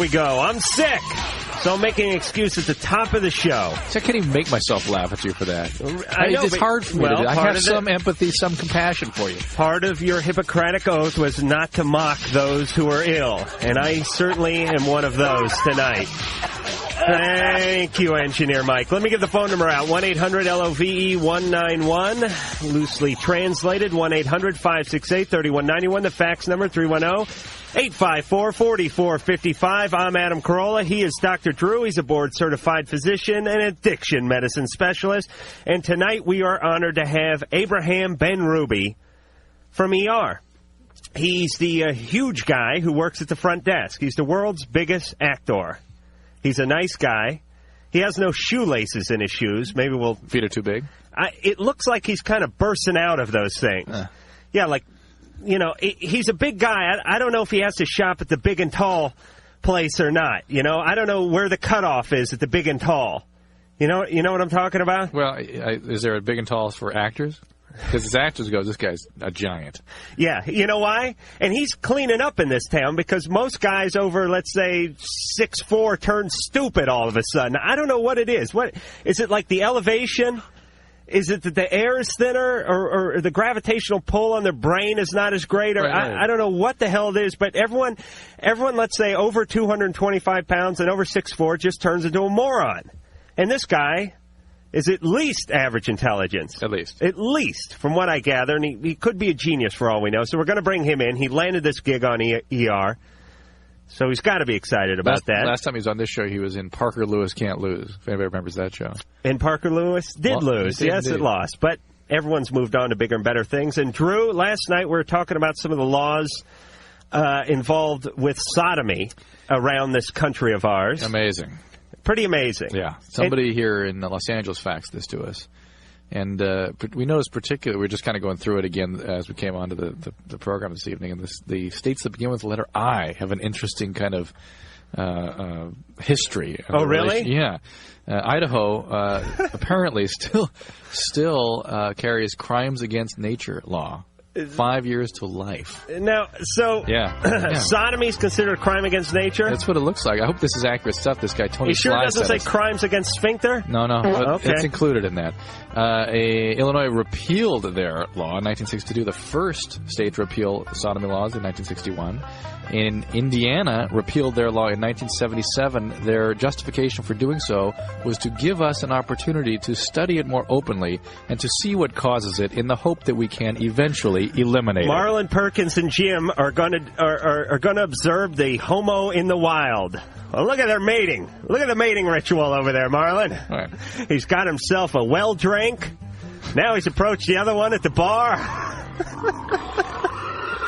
we go. I'm sick, so I'm making an excuse at the top of the show. So I can't even make myself laugh at you for that. I know, it's hard for me to do. I have some empathy, some compassion for you. Part of your Hippocratic oath was not to mock those who are ill, and I certainly am one of those tonight. Thank you, Engineer Mike. Let me give the phone number out. 1-800-LOVE-191. Loosely translated, 1-800-568-3191. The fax number, 310-854-4455. I'm Adam Carolla. He is Dr. Drew. He's a board-certified physician and addiction medicine specialist. And tonight we are honored to have Abraham Benrubi from ER. He's the huge guy who works at the front desk. He's the world's biggest actor. He's a nice guy. He has no shoelaces in his shoes. Maybe we'll... Feet are too big? It looks like he's kind of bursting out of those things. Yeah, like, you know, he's a big guy. I don't know if he has to shop at the big and tall place or not. You know, I don't know where the cutoff is at the big and tall. You know what I'm talking about? Well, is there a big and tall for actors? Because as actors go, this guy's a giant. Yeah, you know why? And he's cleaning up in this town because most guys over, let's say, 6'4" turn stupid all of a sudden. I don't know what it is. What is it, like the elevation? Is it that the air is thinner or the gravitational pull on their brain is not as great? Or right. I don't know what the hell it is, but everyone, let's say, over 225 pounds and over 6'4" just turns into a moron. And this guy is at least average intelligence. At least. At least, from what I gather. And he could be a genius for all we know. So we're going to bring him in. He landed this gig on ER. So he's got to be excited about that. Last time he was on this show, he was in Parker Lewis Can't Lose, if anybody remembers that show. And Parker Lewis did lose. Yes, it lost. But everyone's moved on to bigger and better things. And, Drew, last night we were talking about some of the laws involved with sodomy around this country of ours. Amazing. Pretty amazing. Yeah. Somebody here in Los Angeles faxed this to us. And we noticed particularly, we're just kind of going through it again as we came onto the program this evening. And the states that begin with the letter I have an interesting kind of history. Oh, really? Yeah. Idaho apparently still carries crimes against nature law. 5 years to life. Now, so sodomy is considered a crime against nature? That's what it looks like. I hope this is accurate stuff. This guy, Tony You sure it doesn't say crimes against sphincter? No. Okay. It's included in that. Illinois repealed their law in 1962, the first state to repeal sodomy laws in 1961. In Indiana, repealed their law in 1977. Their justification for doing so was to give us an opportunity to study it more openly and to see what causes it in the hope that we can eventually eliminate Marlon Perkins and Jim are going to observe the homo in the wild. Well, look at their mating. Look at the mating ritual over there, Marlon. Right. He's got himself a well drink. Now he's approached the other one at the bar.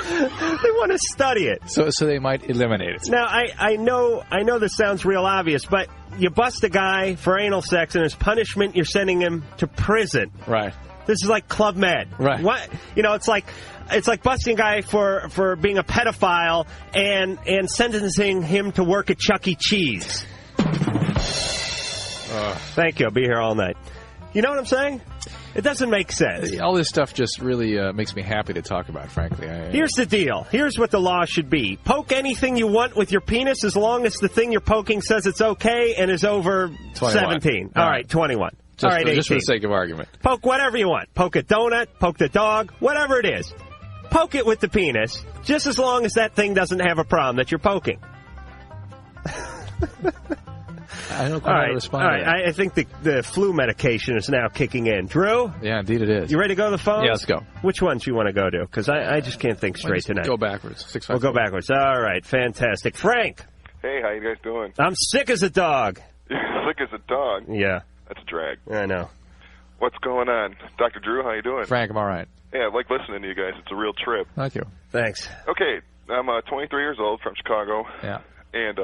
They want to study it. So they might eliminate it. Now, I know this sounds real obvious, but you bust a guy for anal sex, and as punishment, you're sending him to prison. Right. This is like Club Med. Right. What? You know, it's like busting a guy for being a pedophile and sentencing him to work at Chuck E. Cheese. Thank you. I'll be here all night. You know what I'm saying? It doesn't make sense. All this stuff just really makes me happy to talk about, frankly. Here's the deal. Here's what the law should be. Poke anything you want with your penis as long as the thing you're poking says it's okay and is over 21. 17. All right, 21. All right, 18. Just for the sake of argument. Poke whatever you want. Poke a donut, poke the dog, whatever it is. Poke it with the penis, just as long as that thing doesn't have a problem that you're poking. I don't know how to respond to that. I think the flu medication is now kicking in. Drew? Yeah, indeed it is. You ready to go to the phone? Yeah, let's go. Which ones do you want to go to? Because I just can't think straight tonight. Go backwards. We'll go backwards. All right, fantastic. Frank. Hey, how you guys doing? I'm sick as a dog. You're sick as a dog? Yeah. That's a drag. I know. What's going on? Dr. Drew, how you doing? Frank, I'm all right. Yeah, I like listening to you guys. It's a real trip. Thank you. Thanks. Okay, I'm 23 years old from Chicago. Yeah. And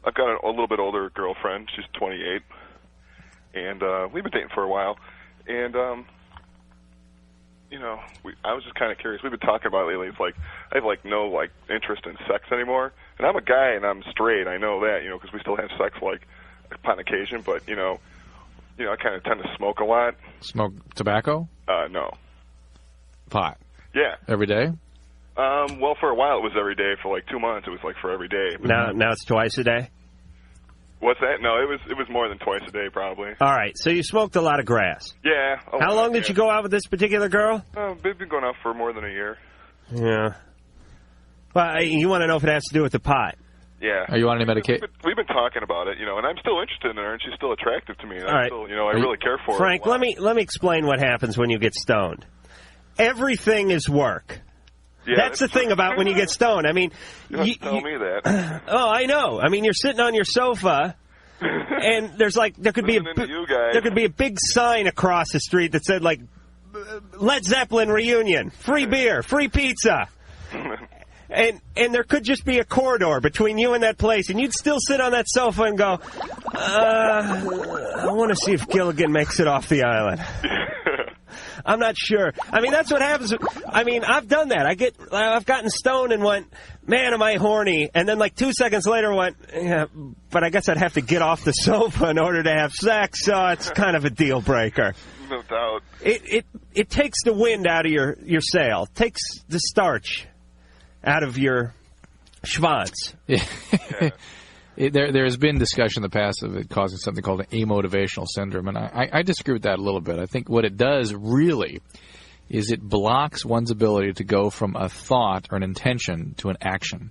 I've got a little bit older girlfriend. She's 28. And we've been dating for a while. And, you know, I was just kind of curious. We've been talking about it lately. It's like I have, no interest in sex anymore. And I'm a guy and I'm straight. I know that, because we still have sex, upon occasion. But, I kind of tend to smoke a lot. Smoke tobacco? No. Pot? Yeah. Every day? Well, for a while it was every day. For like 2 months, it was like for every day. But Now it's twice a day? what's that? No, it was more than twice a day, probably. All right, so you smoked a lot of grass. Yeah. How long did you go out with this particular girl? We've been going out for more than a year. Yeah. Well, you want to know if it has to do with the pot. Yeah. Are you on any medication? We've been talking about it, and I'm still interested in her, and she's still attractive to me. And All right. still, I really care for her. Frank, let me explain what happens when you get stoned. Everything is work. Yeah, that's the thing about when you get stoned. I mean, you don't have to tell me that. Oh, I know. I mean, you're sitting on your sofa, and there could be a big sign across the street that said like Led Zeppelin reunion, free beer, free pizza. And there could just be a corridor between you and that place, and you'd still sit on that sofa and go, I want to see if Gilligan makes it off the island. I'm not sure. I mean, that's what happens. I mean, I've done that. I've gotten stoned and went, man, am I horny? And then like 2 seconds later went, yeah, but I guess I'd have to get off the sofa in order to have sex, so it's kind of a deal breaker. No doubt. It takes the wind out of your sail, takes the starch out of your schwanz. Yeah. There has been discussion in the past of it causing something called an amotivational syndrome, and I disagree with that a little bit. I think what it does really is it blocks one's ability to go from a thought or an intention to an action.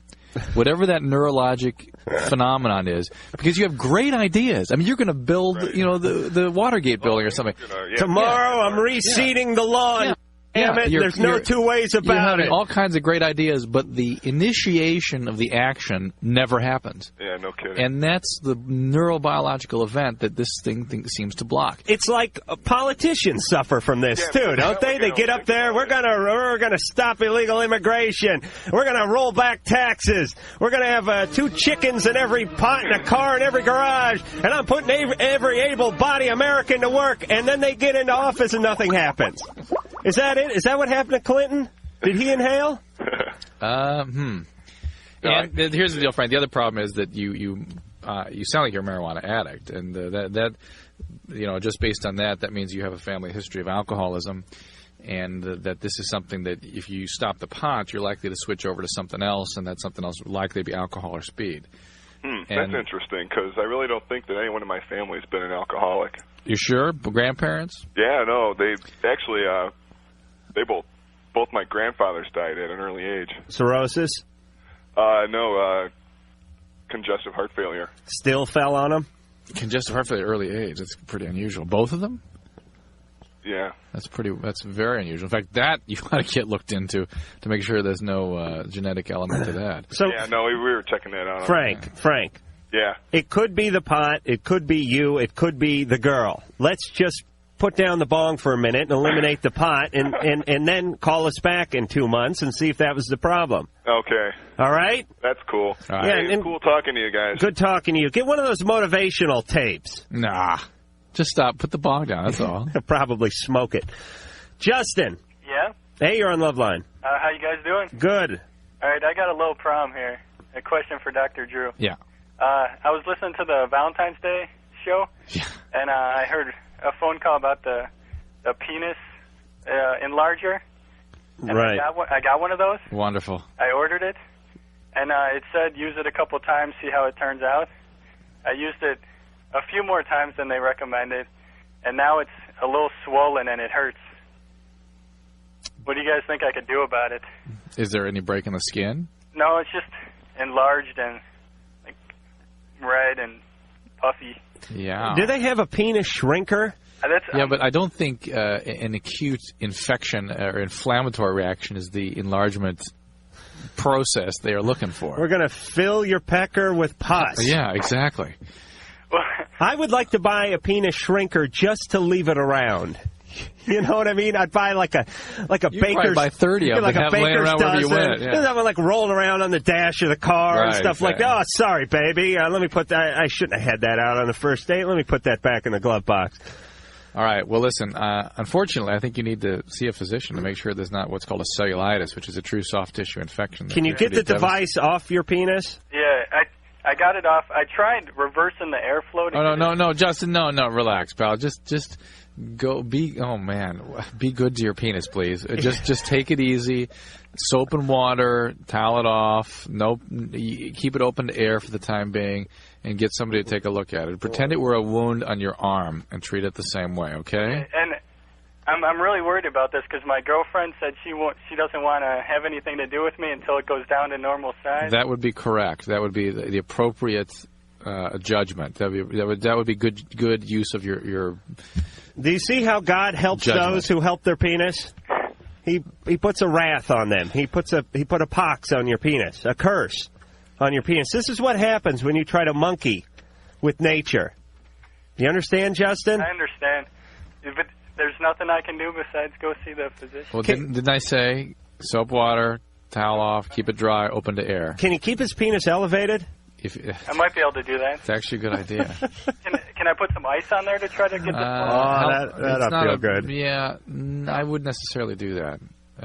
Whatever that neurologic phenomenon is, because you have great ideas. I mean, you're going to build, the Watergate building or something. Tomorrow I'm reseeding the lawn. Yeah. Damn it, there's no two ways about it. All kinds of great ideas, but the initiation of the action never happens. Yeah, no kidding. And that's the neurobiological event that this thing seems to block. It's like politicians suffer from this too, don't they? They get up there, we're gonna stop illegal immigration. We're gonna roll back taxes. We're gonna have 2 chickens in every pot and a car in every garage. And I'm putting every able-bodied American to work. And then they get into office and nothing happens. Is that it? Is that what happened to Clinton? Did he inhale? And here's the deal, Frank. The other problem is that you sound like you're a marijuana addict, and that just based on that means you have a family history of alcoholism, and that this is something that if you stop the pot, you're likely to switch over to something else, and that something else would likely be alcohol or speed. That's interesting, because I really don't think that anyone in my family has been an alcoholic. You sure? Grandparents? Yeah, no. They actually, both my grandfathers died at an early age. Cirrhosis? No, congestive heart failure. Still fell on them? Congestive heart failure at early age. That's pretty unusual. Both of them? Yeah. That's very unusual. In fact, that you ought to get looked into to make sure there's no genetic element to that. We were checking that out. Frank. Yeah. It could be the pot. It could be you. It could be the girl. Let's just put down the bong for a minute and eliminate the pot and then call us back in 2 months and see if that was the problem. Okay. All right? That's cool. All right. Yeah, it's cool talking to you guys. Good talking to you. Get one of those motivational tapes. Nah. Just stop. Put the bong down. That's all. Probably smoke it. Justin. Yeah? Hey, you're on Loveline. How you guys doing? Good. All right, I got a little problem here. A question for Dr. Drew. Yeah. I was listening to the Valentine's Day show, and I heard a phone call about the penis enlarger. And right. I got one of those. Wonderful. I ordered it, and it said use it a couple times, see how it turns out. I used it a few more times than they recommended, and now it's a little swollen and it hurts. What do you guys think I could do about it? Is there any break in the skin? No, it's just enlarged and like red and puffy. Yeah. Do they have a penis shrinker? But I don't think an acute infection or inflammatory reaction is the enlargement process they are looking for. We're going to fill your pecker with pus. Yeah, exactly. I would like to buy a penis shrinker just to leave it around. You know what I mean? I'd buy like a baker's. Buy 30 of them, have laying around wherever you went. Yeah. That one like rolling around on the dash of the car and stuff like that. Oh, sorry, baby. Let me put that. I shouldn't have had that out on the first date. Let me put that back in the glove box. All right. Well, listen. Unfortunately, I think you need to see a physician to make sure there's not what's called a cellulitis, which is a true soft tissue infection. Can you get the device off your penis? Yeah, I got it off. I tried reversing the airflow. No, Justin, no, relax, pal. Just go. Be good to your penis, please. Just take it easy. Soap and water, towel it off. Keep it open to air for the time being, and get somebody to take a look at it. Pretend it were a wound on your arm and treat it the same way, okay? And I'm really worried about this because my girlfriend said she doesn't want to have anything to do with me until it goes down to normal size. That would be correct. That would be the appropriate judgment. That would be good use of your. Do you see how God helps judgment. those who help their penis? He puts a wrath on them. He put a pox on your penis, a curse on your penis. This is what happens when you try to monkey with nature. Do you understand, Justin? I understand. But there's nothing I can do besides go see the physician. Well, didn't I say soap, water, towel off, keep it dry, open to air? Can he keep his penis elevated? I might be able to do that. It's actually a good idea. Can I put some ice on there to try to get the that'll feel good. Yeah, I wouldn't necessarily do that.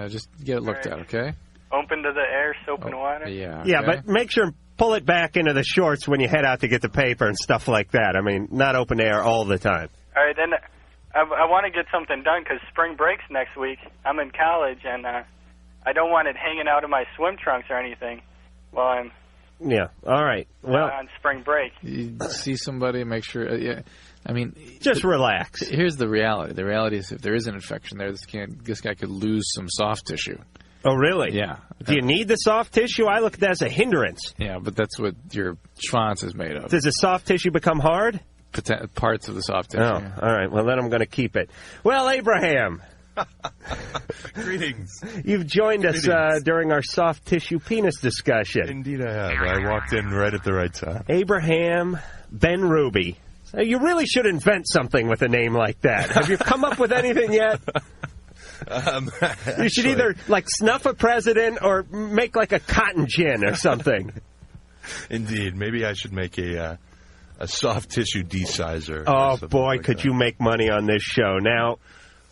Just get it looked at, okay? Open to the air, soap and water? Yeah. Yeah, okay? but make sure and pull it back into the shorts when you head out to get the paper and stuff like that. I mean, not open air all the time. All right, then I want to get something done because spring break's next week. I'm in college, and I don't want it hanging out of my swim trunks or anything while I'm Yeah. All right. Well, on spring break. You see somebody, make sure. Yeah. I mean, just relax. Here's the reality. The reality is, if there is an infection there, this guy could lose some soft tissue. Oh, really? Yeah. Do you need the soft tissue? I look at that as a hindrance. Yeah, but that's what your schwanz is made of. Does the soft tissue become hard? Parts of the soft tissue. Oh, yeah. All right. Well, then I'm going to keep it. Well, Abraham. Greetings. You've joined us during our soft tissue penis discussion. Indeed I have. I walked in right at the right time. Abraham Benrubi. You really should invent something with a name like that. Have you come up with anything yet? You should either snuff a president or make a cotton gin or something. Indeed. Maybe I should make a soft tissue desizer. Oh, boy, could you make money on this show. Now,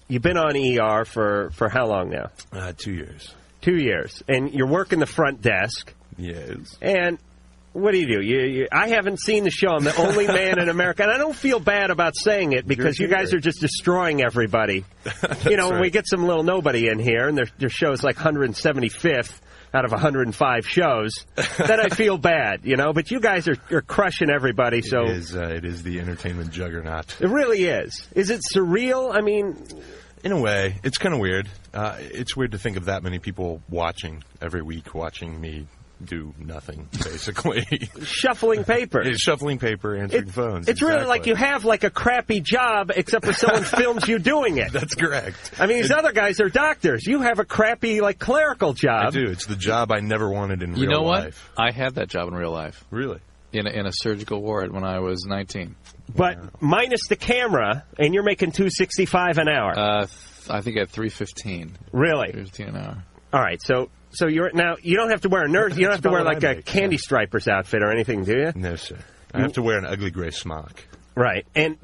you've been on ER for how long now? 2 years. 2 years. And you're working the front desk. Yes. And what do? I haven't seen the show. I'm the only man in America. And I don't feel bad about saying it because you guys are just destroying everybody. When we get some little nobody in here and their show's 175th out of 105 shows, then I feel bad, But you guys are crushing everybody. So it is the entertainment juggernaut. It really is. Is it surreal? I mean, in a way, it's kind of weird. It's weird to think of that many people watching every week, watching me do nothing, basically. Shuffling paper. Shuffling paper, answering phones. It's really like you have a crappy job, except for someone films you doing it. That's correct. I mean, these other guys are doctors. You have a crappy, clerical job. I do. It's the job I never wanted in real life. You know what? I had that job in real life. Really? In a surgical ward when I was 19. But minus the camera, and you're making $2.65 an hour. I think at $3.15. Really? $3.15 an hour. All right, so you're now you don't have to wear a nurse. You don't have to wear a candy striper's outfit or anything, do you? No, sir. I have to wear an ugly gray smock. Right, and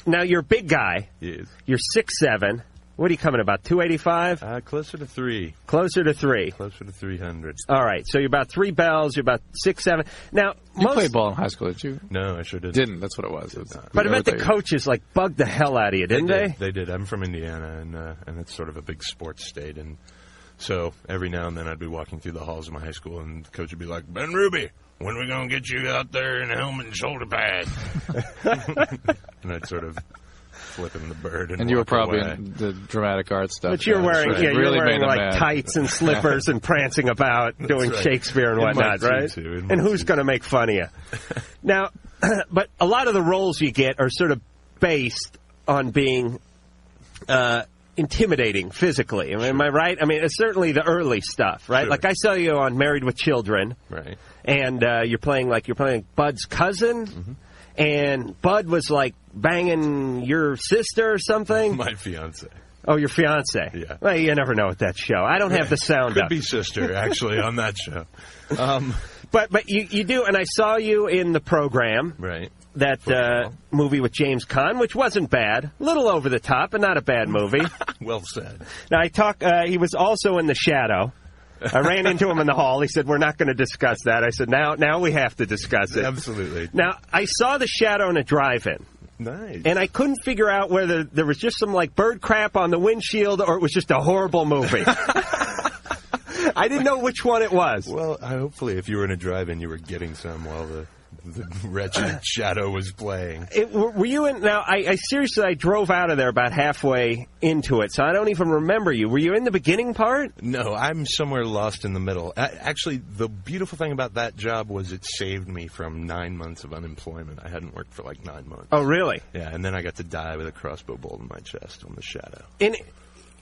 now you're a big guy. Yes. You're 6'7". What are you coming about? 285? Closer to 3. Closer to 3. Closer to 300. All right, so you're about 3 bells. You're about 6'7". Now, you played ball in high school, didn't you? No, I sure didn't. Didn't. That's what it was. But I bet the coaches bugged the hell out of you, didn't they? They did. I'm from Indiana, and it's sort of a big sports state, and so every now and then I'd be walking through the halls of my high school, and the coach would be like, "Benrubi, when are we going to get you out there in a helmet and shoulder pad?" And I'd sort of flip him the bird and you were probably away. in the dramatic art stuff. But you're wearing, right. you're really wearing tights and slippers and prancing about doing Shakespeare and whatnot, right? And who's going to make fun of you? Now, but a lot of the roles you get are sort of based on being intimidating physically. Am I right? I mean, it's certainly the early stuff, right? Sure. Like I saw you on Married with Children, right? And you're playing Bud's cousin. Mm-hmm. And Bud was banging your sister or something? My fiance. Oh, your fiance. Yeah. Well, you never know with that show. I don't have the sound Could up. be sister, actually, on that show. But you do, and I saw you in the program. Right. That movie with James Caan, which wasn't bad. A little over the top, but not a bad movie. Well said. Now, he was also in The Shadow. I ran into him in the hall. He said, we're not going to discuss that. I said, now we have to discuss it. Absolutely. Now, I saw The Shadow in a drive-in. Nice. And I couldn't figure out whether there was just some, like, bird crap on the windshield or it was just a horrible movie. I didn't know which one it was. Well, hopefully if you were in a drive-in, you were getting some while the wretched Shadow was playing. Were you in? Now, I seriously, I drove out of there about halfway into it, so I don't even remember you. Were you in the beginning part? No, I'm somewhere lost in the middle. Actually, the beautiful thing about that job was it saved me from 9 months of unemployment. I hadn't worked for like 9 months. Oh, really? Yeah, and then I got to die with a crossbow bolt in my chest on The Shadow. And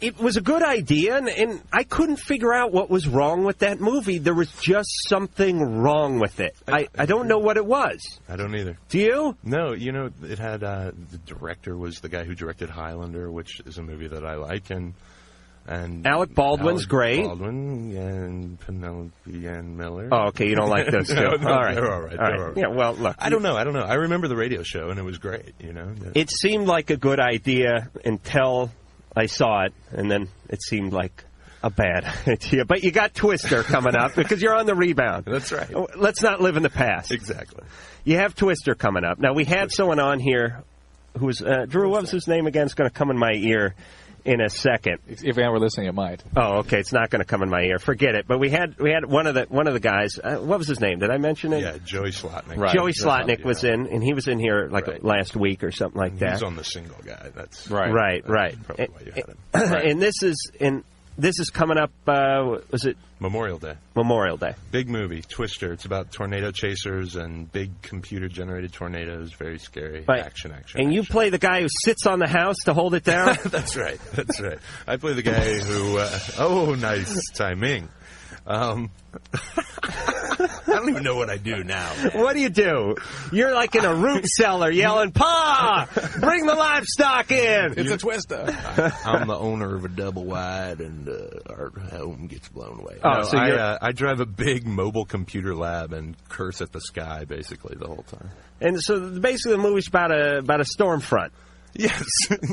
it was a good idea, and I couldn't figure out what was wrong with that movie. There was just something wrong with it. I don't know what it was. I don't either. Do you? No, it had the director was the guy who directed Highlander, which is a movie that I like, and Alec Baldwin's great. Baldwin and Penelope Ann Miller. Oh, okay, you don't like those two. No, all right. They're all right. They're all right. Yeah, well, look. I don't know. I remember the radio show, and it was great, It seemed like a good idea until I saw it, and then it seemed like a bad idea. But you got Twister coming up because you're on the rebound. That's right. Let's not live in the past. Exactly. You have Twister coming up. Now, we had someone on here who was, Drew, what was his name again? It's going to come in my ear in a second. If I were listening, it might. Oh, okay. It's not going to come in my ear. Forget it. But we had one of the guys. What was his name? Did I mention it? Yeah, Joey Slotnick. Right. Joey Slotnick was in, and he was in here last week or something like that. He's on the single guy. That's right. Probably why you had him. Right. And this is coming up. Was it Memorial Day? Memorial Day. Big movie, Twister. It's about tornado chasers and big computer-generated tornadoes. Very scary. Right. Action. And you play the guy who sits on the house to hold it down? That's right. I play the guy who... nice timing. I don't even know what I do now. What do you do? You're like in a root cellar yelling, "Pa! Bring the livestock in!" It's a Twister. I'm the owner of a double wide, and our home gets blown away. Oh, so I drive a big mobile computer lab and curse at the sky, basically, the whole time. And so basically the movie's about a storm front. Yes,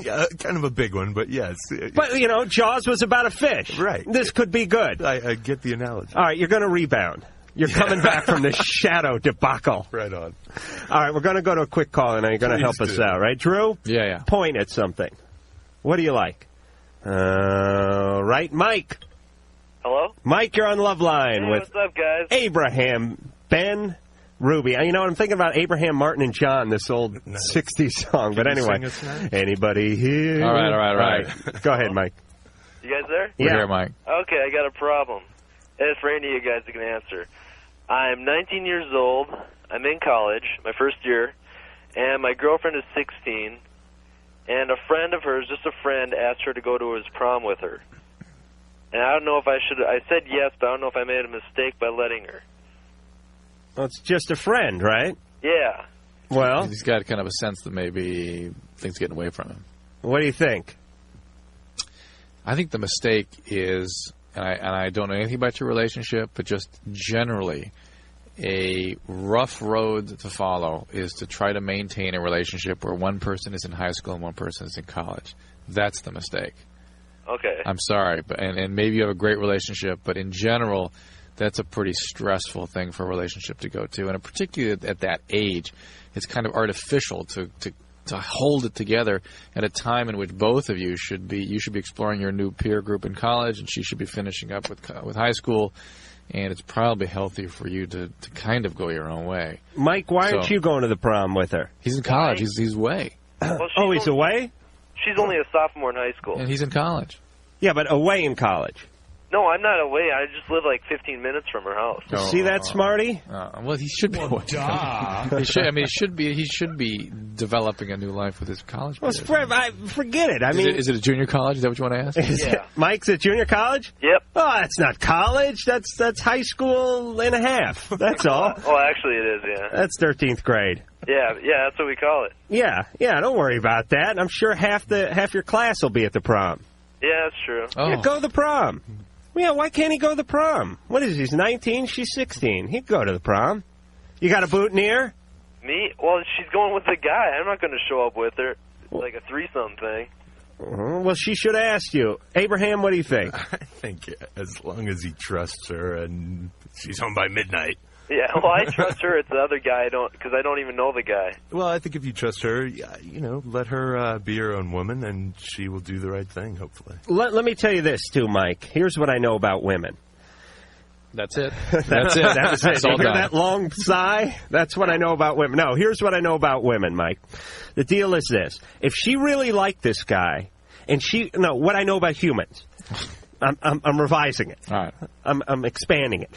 yeah, kind of a big one, but yes. But, Jaws was about a fish. Right. This could be good. I get the analogy. All right, you're going to rebound. You're coming back from this Shadow debacle. Right on. All right, we're going to go to a quick call, and you're going to help us out, right? Drew? Yeah. Point at something. What do you like? Right, Mike. Hello? Mike, you're on Loveline with what's up, guys? Abraham Ben Ruby. I'm thinking about Abraham, Martin, and John, this old 60s song. But anyway, anybody here? All right. Go ahead, Mike. You guys there? We're here, Mike. Okay, I got a problem. And it's for any of you guys that can answer. I'm 19 years old. I'm in college, my first year, and my girlfriend is 16. And a friend of hers, just a friend, asked her to go to his prom with her. And I don't know if I should. I said yes, but I don't know if I made a mistake by letting her. Well, it's just a friend, right? Yeah. Well, he's got kind of a sense that maybe things getting away from him. What do you think? I think the mistake is, and I don't know anything about your relationship, but just generally, a rough road to follow is to try to maintain a relationship where one person is in high school and one person is in college. That's the mistake. Okay. I'm sorry, and maybe you have a great relationship, but in general, that's a pretty stressful thing for a relationship to go to. And particularly at that age, it's kind of artificial to hold it together at a time in which both of you should be exploring your new peer group in college, and she should be finishing up with high school. And it's probably healthy for you to kind of go your own way. Mike, why aren't you going to the prom with her? He's in college. He's away. Well, he's away? She's only a sophomore in high school. And he's in college. Yeah, but away in college. No, I'm not away. I just live like 15 minutes from her house. See that, Smarty? Well, he should be away. He should be developing a new life with his college. Well, forget it. Is it a junior college? Is that what you want to ask? Yeah. Mike's at junior college? Yep. Oh, that's not college. That's high school and a half. That's all. Oh, actually it is, yeah. That's 13th grade. Yeah, that's what we call it. Yeah, don't worry about that. I'm sure half your class will be at the prom. Yeah, that's true. Oh. Yeah, go to the prom. Yeah, why can't he go to the prom? What is he? He's 19, she's 16. He'd go to the prom. You got a boutonniere? Me? Well, she's going with the guy. I'm not going to show up with her like a threesome thing. Well, she should ask you. Abraham, what do you think? I think as long as he trusts her and she's home by midnight. Yeah, well, I trust her. It's the other guy, because I don't even know the guy. Well, I think if you trust her, let her be her own woman, and she will do the right thing, hopefully. Let me tell you this, too, Mike. Here's what I know about women. That's it. That's it. That's it. It's all You hear done. that long sigh? That's what I know about women. No, here's what I know about women, Mike. The deal is this. If she really liked this guy, what I know about humans, I'm revising it. All right. I'm expanding it.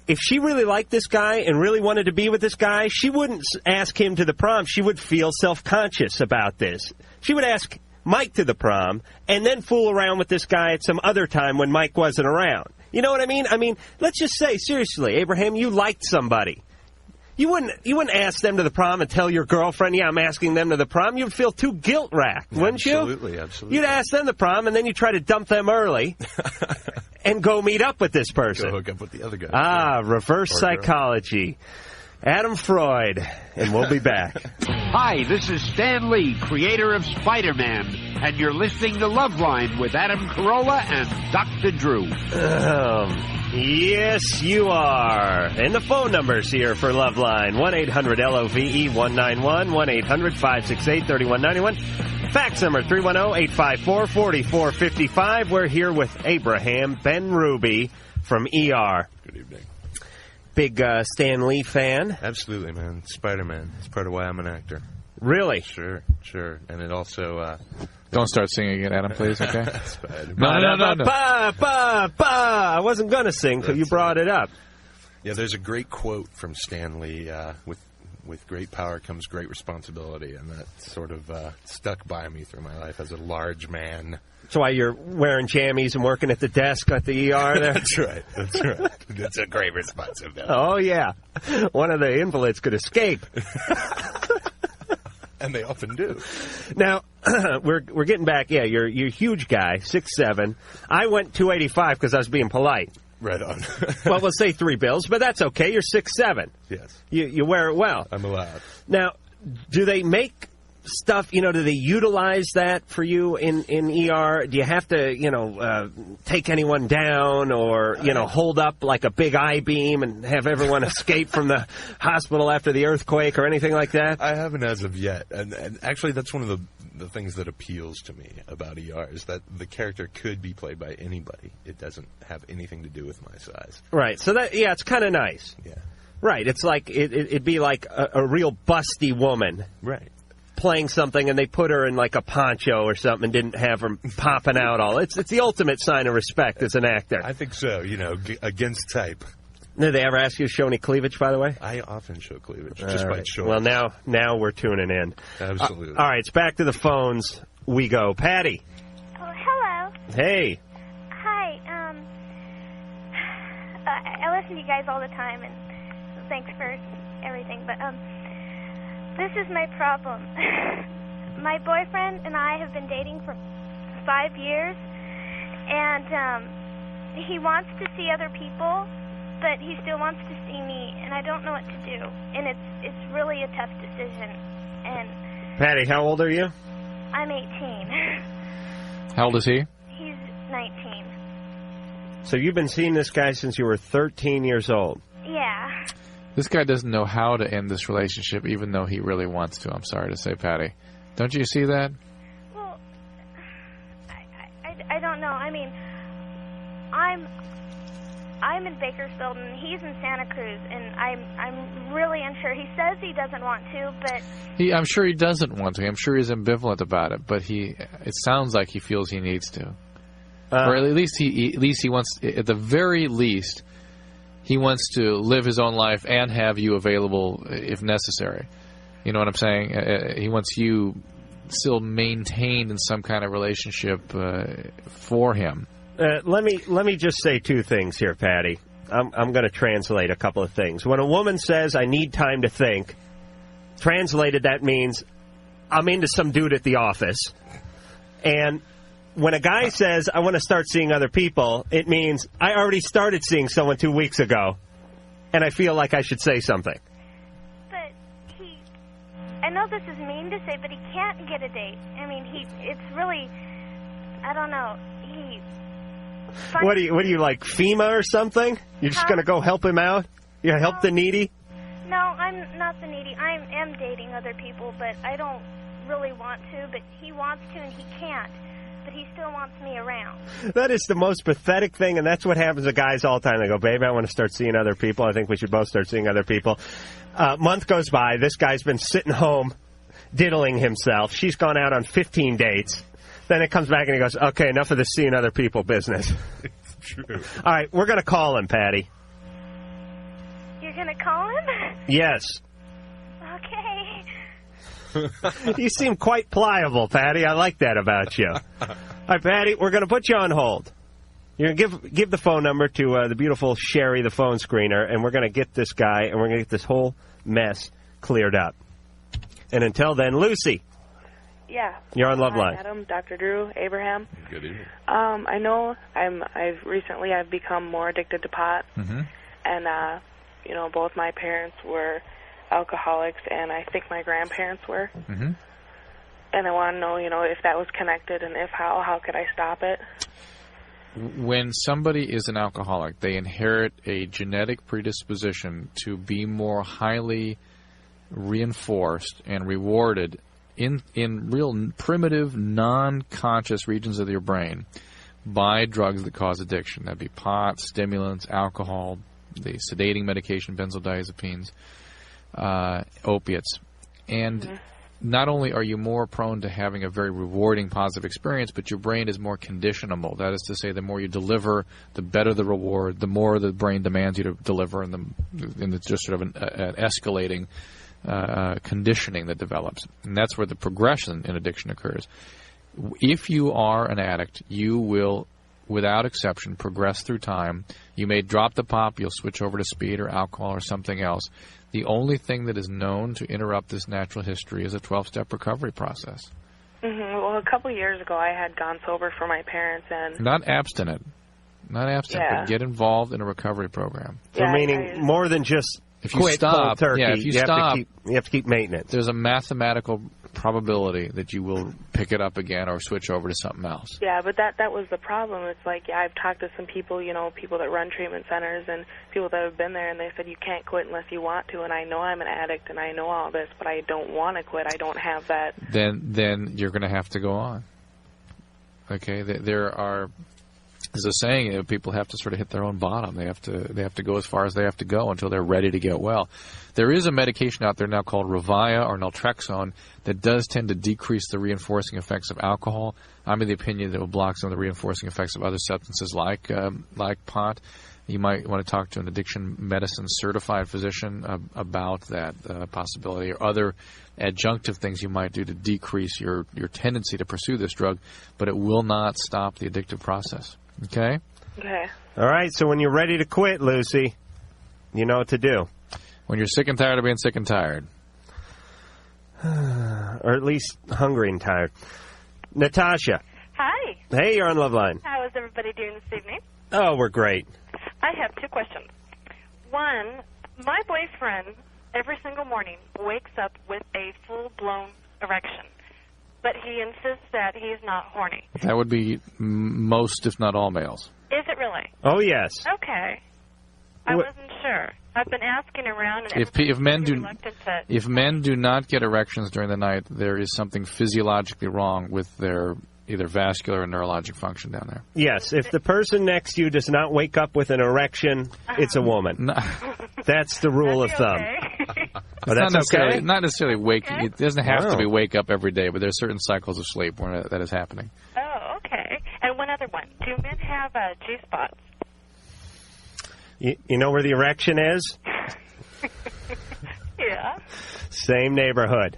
If she really liked this guy and really wanted to be with this guy, she wouldn't ask him to the prom. She would feel self-conscious about this. She would ask Mike to the prom and then fool around with this guy at some other time when Mike wasn't around. You know what I mean? I mean, let's just say, seriously, Abraham, you liked somebody. You wouldn't ask them to the prom and tell your girlfriend, yeah, I'm asking them to the prom. You'd feel too guilt-racked, wouldn't you? Absolutely. You'd ask them to the prom, and then you try to dump them early and go meet up with this person. Go hook up with the other guy. Ah, reverse psychology. Adam Freud, and we'll be back. Hi, this is Stan Lee, creator of Spider-Man, and you're listening to Loveline with Adam Carolla and Dr. Drew. Yes, you are. And the phone number's here for Loveline, 1-800-LOVE-191, 1-800-568-3191. Fax number 310-854-4455. We're here with Abraham Benrubi from ER. Good evening. Big Stan Lee fan? Absolutely, man. Spider-Man. It's part of why I'm an actor. Really? Sure. And it also... Don't start singing it, Adam, please, okay? No. I wasn't going to sing until you brought it up. Yeah, there's a great quote from Stan Lee, with great power comes great responsibility, and that sort of stuck by me through my life as a large man. That's why you're wearing jammies and working at the desk at the ER there? That's right. That's a great responsibility. Oh, yeah. One of the invalids could escape. And they often do. Now, we're getting back. Yeah, you're a huge guy, 6'7". I went 285 because I was being polite. Right on. Well, we'll say 3 bills, but that's okay. You're 6'7". Yes. You wear it well. I'm allowed. Now, do they make stuff, do they utilize that for you in ER? Do you have to, take anyone down or, hold up like a big I-beam and have everyone escape from the hospital after the earthquake or anything like that? I haven't as of yet. And actually, that's one of the things that appeals to me about ER is that the character could be played by anybody. It doesn't have anything to do with my size. Right. So, it's kind of nice. Yeah. Right. It's like, it'd be like a real busty woman. Right. Playing something and they put her in like a poncho or something and didn't have her popping out all. It's the ultimate sign of respect as an actor. I think so, against type. Did they ever ask you to show any cleavage, by the way? I often show cleavage, just by choice. Well, now we're tuning in. Absolutely. All right, it's back to the phones. We go. Patty. Oh, hello. Hey. Hi. I listen to you guys all the time, and thanks for everything, but this is my problem. My boyfriend and I have been dating for 5 years, and he wants to see other people, but he still wants to see me, and I don't know what to do. And it's really a tough decision. And Patty, how old are you? I'm 18. How old is he? He's 19. So you've been seeing this guy since you were 13 years old. Yeah. This guy doesn't know how to end this relationship, even though he really wants to. I'm sorry to say, Patty. Don't you see that? Well, I don't know. I mean, I'm in Bakersfield and he's in Santa Cruz, and I'm really unsure. He says he doesn't want to, but I'm sure he doesn't want to. I'm sure he's ambivalent about it, but it sounds like he feels he needs to, or at least he wants. At the very least, he wants to live his own life and have you available if necessary. You know what I'm saying? He wants you still maintained in some kind of relationship for him. Let me just say 2 things here, Patty. I'm going to translate a couple of things. When a woman says, I need time to think, translated that means I'm into some dude at the office. And when a guy says, I want to start seeing other people, it means I already started seeing someone 2 weeks ago, and I feel like I should say something. But I know this is mean to say, but he can't get a date. I mean, it's really, I don't know. What are you like, FEMA or something? You're just going to go help him out? You help the needy? No, I'm not the needy. I am dating other people, but I don't really want to, but he wants to and he can't. But he still wants me around. That is the most pathetic thing, and that's what happens to guys all the time. They go, baby, I want to start seeing other people. I think we should both start seeing other people. Month goes by. This guy's been sitting home diddling himself. She's gone out on 15 dates. Then it comes back and he goes, okay, enough of this seeing other people business. It's true. All right, we're going to call him, Patty. You're going to call him? Yes. Okay. You seem quite pliable, Patty. I like that about you. All right, Patty, we're going to put you on hold. You're going to give the phone number to the beautiful Sherry, the phone screener, and we're going to get this guy, and we're going to get this whole mess cleared up. And until then, Lucy. Yeah. You're on Loveline. Hi, Adam, Dr. Drew, Abraham. Good evening. I know I've recently become more addicted to pot, and both my parents were alcoholics, and I think my grandparents were. And I want to know, if that was connected, and if how could I stop it? When somebody is an alcoholic, they inherit a genetic predisposition to be more highly reinforced and rewarded in real primitive, non-conscious regions of your brain by drugs that cause addiction. That'd be pot, stimulants, alcohol, the sedating medication, benzodiazepines, opiates. And not only are you more prone to having a very rewarding, positive experience, but your brain is more conditionable. That is to say, the more you deliver, the better the reward, the more the brain demands you to deliver, and it's just sort of an escalating conditioning that develops. And that's where the progression in addiction occurs. If you are an addict, you will, without exception, progress through time. You may drop the pop, you'll switch over to speed or alcohol or something else. The only thing that is known to interrupt this natural history is a 12-step recovery process. Well, a couple years ago, I had gone sober for my parents, and Not abstinent, but get involved in a recovery program. So meaning more than just if you quit stop, cold turkey, if you stop, you have to keep maintenance. There's a mathematical probability that you will pick it up again or switch over to something else. Yeah, but that was the problem. It's like, I've talked to some people, people that run treatment centers and people that have been there, and they said you can't quit unless you want to, and I know I'm an addict and I know all this, but I don't want to quit. I don't have that. Then you're going to have to go on. Okay, there are, as a saying, people have to sort of hit their own bottom. They have to go as far as they have to go until they're ready to get well. There is a medication out there now called Revia or naltrexone that does tend to decrease the reinforcing effects of alcohol. I'm of the opinion that it will block some of the reinforcing effects of other substances like pot. You might want to talk to an addiction medicine certified physician about that possibility, or other adjunctive things you might do to decrease your tendency to pursue this drug, but it will not stop the addictive process. Okay? Okay. All right, so when you're ready to quit, Lucy, you know what to do. When you're sick and tired of being sick and tired. Or at least hungry and tired. Natasha. Hi. Hey, you're on Loveline. How is everybody doing this evening? Oh, we're great. I have two questions. One, my boyfriend every single morning wakes up with a full-blown erection, but he insists that he's not horny. That would be most, if not all, males. Is it really? Oh, yes. Okay. I wasn't sure. I've been asking around, and if men do not get erections during the night, there is something physiologically wrong with their either vascular or neurologic function down there. Yes, if the person next to you does not wake up with an erection, it's a woman. That's the rule of thumb. But that's okay. Not necessarily wake. Okay. It doesn't have to be wake up every day, but there's certain cycles of sleep where that is happening. Oh, okay. And one other one. Do men have G-spots? You know where the erection is? Yeah. Same neighborhood.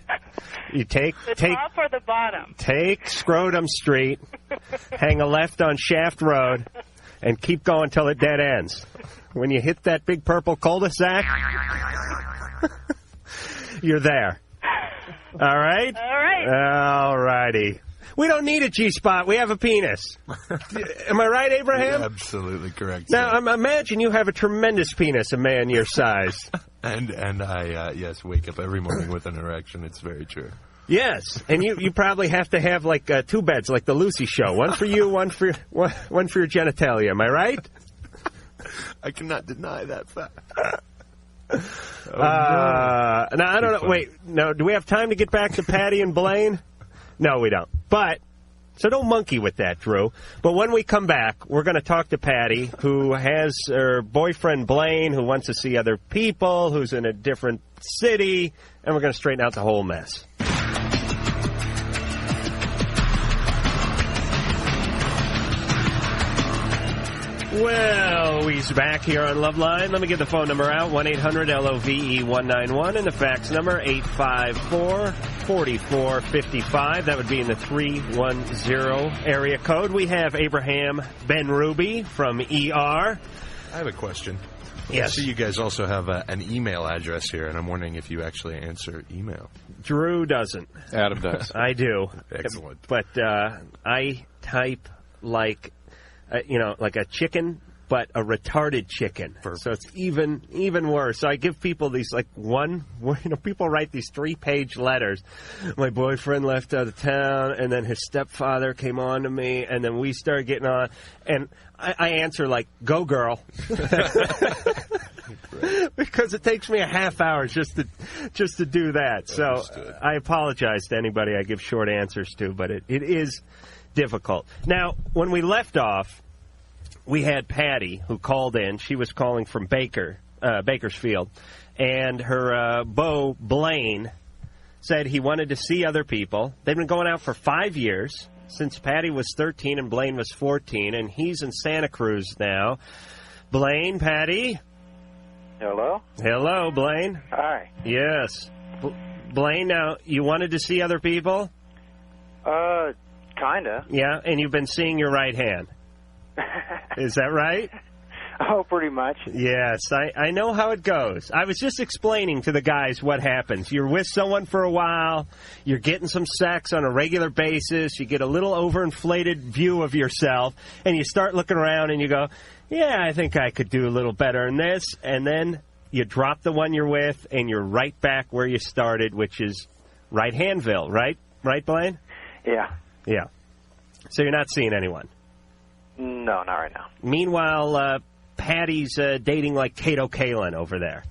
You take the top or the bottom? Take Scrotum Street, hang a left on Shaft Road, and keep going till it dead ends. When you hit that big purple cul-de-sac, you're there. All right? All right. All righty. We don't need a G-spot. We have a penis. Am I right, Abraham? You're absolutely correct. Now, imagine you have a tremendous penis, a man your size. And I, yes, wake up every morning with an erection. It's very true. Yes, and you probably have to have like 2 beds, like the Lucy Show. One for you, one for your genitalia. Am I right? I cannot deny that fact. Now, I don't know. Wait, no, do we have time to get back to Patty and Blaine? No, we don't. But, so don't monkey with that, Drew. But when we come back, we're going to talk to Patty, who has her boyfriend Blaine, who wants to see other people, who's in a different city, and we're going to straighten out the whole mess. Well, he's back here on Loveline. Let me get the phone number out, 1-800-LOVE-191, and the fax number, 854-4455. That would be in the 310 area code. We have Abraham Benrubi from ER. I have a question. Yes. I see you guys also have an email address here, and I'm wondering if you actually answer email. Drew doesn't. Adam does. I do. Excellent. But I type like... like a chicken, but a retarded chicken. Perfect. So it's even worse. So I give people these, people write these 3-page letters. My boyfriend left out of town, and then his stepfather came on to me, and then we started getting on. And I answer like, go girl. Because it takes me a half hour just to do that. So I apologize to anybody I give short answers to, but it is difficult. Now, when we left off, we had Patty, who called in. She was calling from Bakersfield. And her beau, Blaine, said he wanted to see other people. They've been going out for 5 years, since Patty was 13 and Blaine was 14, and he's in Santa Cruz now. Blaine, Patty? Hello? Hello, Blaine. Hi. Yes. Blaine, now, you wanted to see other people? Kinda. Yeah, and you've been seeing your right hand. Is that right? Oh, pretty much. Yes, I know how it goes. I was just explaining to the guys what happens. You're with someone for a while, you're getting some sex on a regular basis, you get a little overinflated view of yourself, and you start looking around and you go, yeah, I think I could do a little better in this, and then you drop the one you're with, and you're right back where you started, which is right-handville, right? Right, Blaine? Yeah. Yeah. So you're not seeing anyone? No, not right now. Meanwhile, Patty's dating like Kato Kalin over there.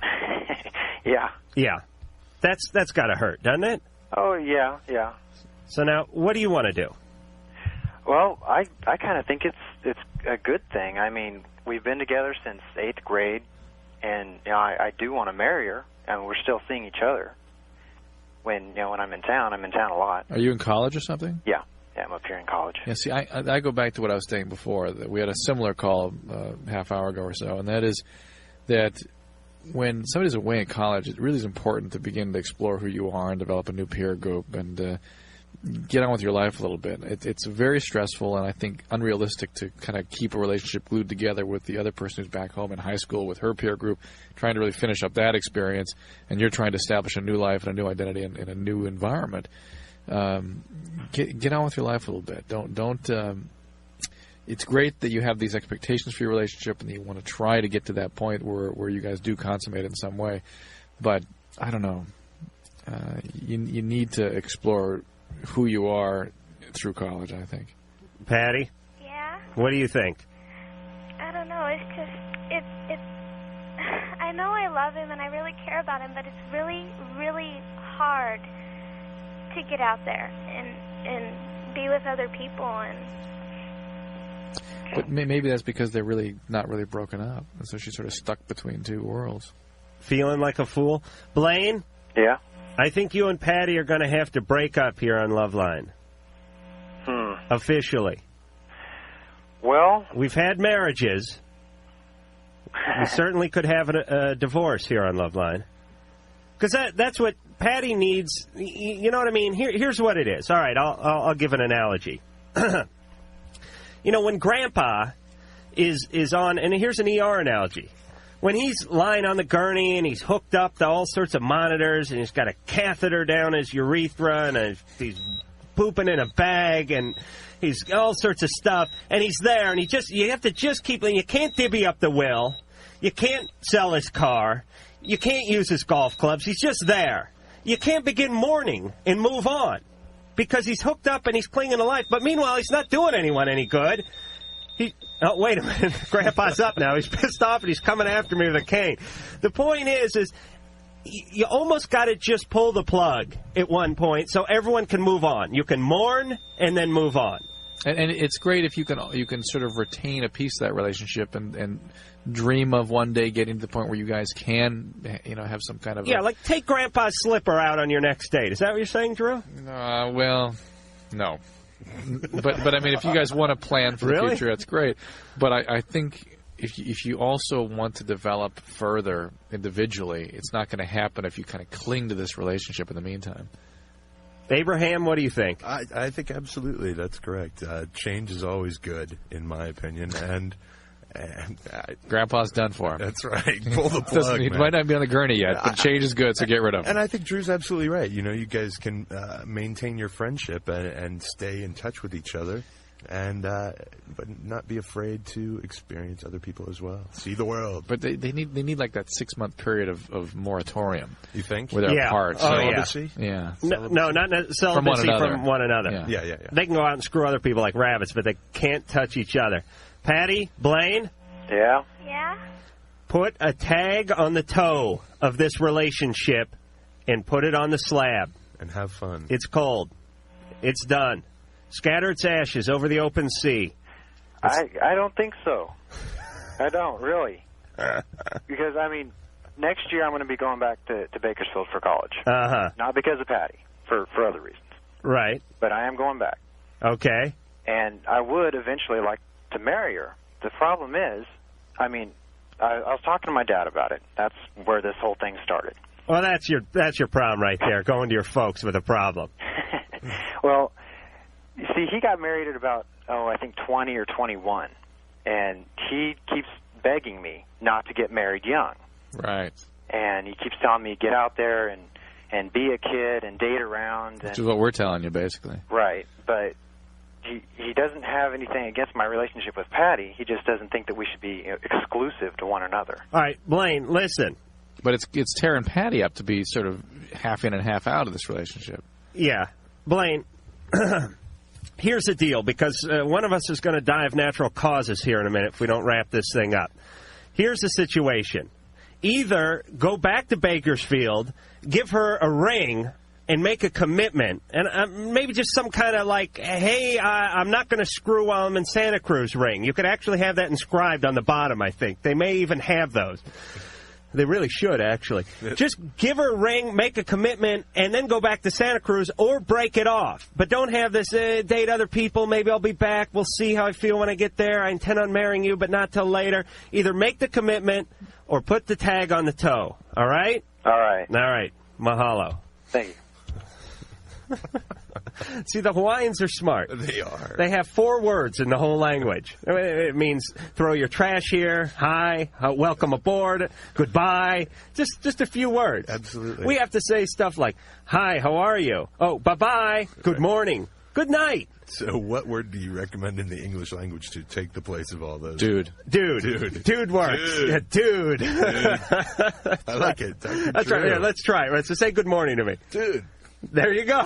Yeah. Yeah. That's got to hurt, doesn't it? Oh, yeah. So now, what do you want to do? Well, I kind of think it's a good thing. I mean, we've been together since 8th grade, and I do want to marry her, and we're still seeing each other. When I'm in town a lot. Are you in college or something? Yeah, I'm up here in college. Yeah, see, I go back to what I was saying before. That we had a similar call half hour ago or so, and that is that when somebody's away in college, it really is important to begin to explore who you are and develop a new peer group and get on with your life a little bit. It's very stressful and I think unrealistic to kind of keep a relationship glued together with the other person who's back home in high school with her peer group, trying to really finish up that experience, and you're trying to establish a new life and a new identity in a new environment. Get on with your life a little bit. Don't. It's great that you have these expectations for your relationship and that you want to try to get to that point where you guys do consummate it in some way. But I don't know. You need to explore who you are through college, I think. Patty? Yeah? What do you think? I don't know. It's just, I know I love him and I really care about him, but it's really, really hard to get out there and be with other people. But maybe that's because they're really not really broken up, and so she's sort of stuck between two worlds. Feeling like a fool? Blaine? Yeah? I think you and Patty are going to have to break up here on Loveline. Officially. Well... We've had marriages. We certainly could have a divorce here on Loveline. Because that's what Patty needs. You know what I mean? Here's what it is. All right, I'll give an analogy. When Grandpa is on... And here's an ER analogy. When he's lying on the gurney and he's hooked up to all sorts of monitors and he's got a catheter down his urethra and he's pooping in a bag and he's all sorts of stuff and he's there and you have to just keep... You can't divvy up the will. You can't sell his car. You can't use his golf clubs. He's just there. You can't begin mourning and move on because he's hooked up and he's clinging to life. But meanwhile, he's not doing anyone any good. Oh, wait a minute. Grandpa's up now. He's pissed off and he's coming after me with a cane. The point is you almost got to just pull the plug at one point so everyone can move on. You can mourn and then move on. And it's great if you can sort of retain a piece of that relationship and dream of one day getting to the point where you guys can, have some kind of like take Grandpa's slipper out on your next date. Is that what you're saying, Drew? Well, no. But I mean, if you guys want to plan for the future, that's great. But I think if you also want to develop further individually, it's not going to happen if you kind of cling to this relationship in the meantime. Abraham, what do you think? I think absolutely that's correct. Change is always good, in my opinion, and Grandpa's done for him. That's right. Pull the plug. He might not be on the gurney yet, but change is good, so get rid of him. And I think Drew's absolutely right. You guys can maintain your friendship and stay in touch with each other, and but not be afraid to experience other people as well. See the world. But they need like that 6-month period of moratorium. You think? Where they're apart. Celibacy? Yeah. No, not celibacy from one another. Yeah. They can go out and screw other people like rabbits, but they can't touch each other. Patty, Blaine? Yeah? Yeah? Put a tag on the toe of this relationship and put it on the slab. And have fun. It's cold. It's done. Scatter its ashes over the open sea. I don't think so. I don't, really. Because, I mean, next year I'm going to be going back to Bakersfield for college. Uh-huh. Not because of Patty, for other reasons. Right. But I am going back. Okay. And I would eventually like to marry her. The problem is, I mean, I was talking to my dad about it. That's where this whole thing started. Well, that's your problem right there, going to your folks with a problem. Well, you see, he got married at about, I think 20 or 21. And he keeps begging me not to get married young. Right. And he keeps telling me, get out there and be a kid and date around. Which is what we're telling you, basically. Right. But he doesn't have anything against my relationship with Patty. He just doesn't think that we should be exclusive to one another. All right, Blaine, listen. But it's tearing Patty up to be sort of half in and half out of this relationship. Yeah. Blaine, here's the deal, because one of us is going to die of natural causes here in a minute if we don't wrap this thing up. Here's the situation. Either go back to Bakersfield, give her a ring, and make a commitment, and maybe just some kind of like, hey, I'm not going to screw while I'm in Santa Cruz ring. You could actually have that inscribed on the bottom, I think. They may even have those. They really should, actually. Just give her a ring, make a commitment, and then go back to Santa Cruz or break it off. But don't have this date other people. Maybe I'll be back. We'll see how I feel when I get there. I intend on marrying you, but not till later. Either make the commitment or put the tag on the toe. All right? All right. All right. Mahalo. Thank you. See, the Hawaiians are smart. They are. They have 4 words in the whole language. It means throw your trash here, hi, welcome aboard, goodbye. Just a few words. Absolutely. We have to say stuff like, hi, how are you? Oh, bye-bye, good morning, good night. So what word do you recommend in the English language to take the place of all those? Dude. Dude works. Dude. Yeah, dude. I like it. That's right. Yeah, let's try it. Let's say good morning to me. Dude. There you go.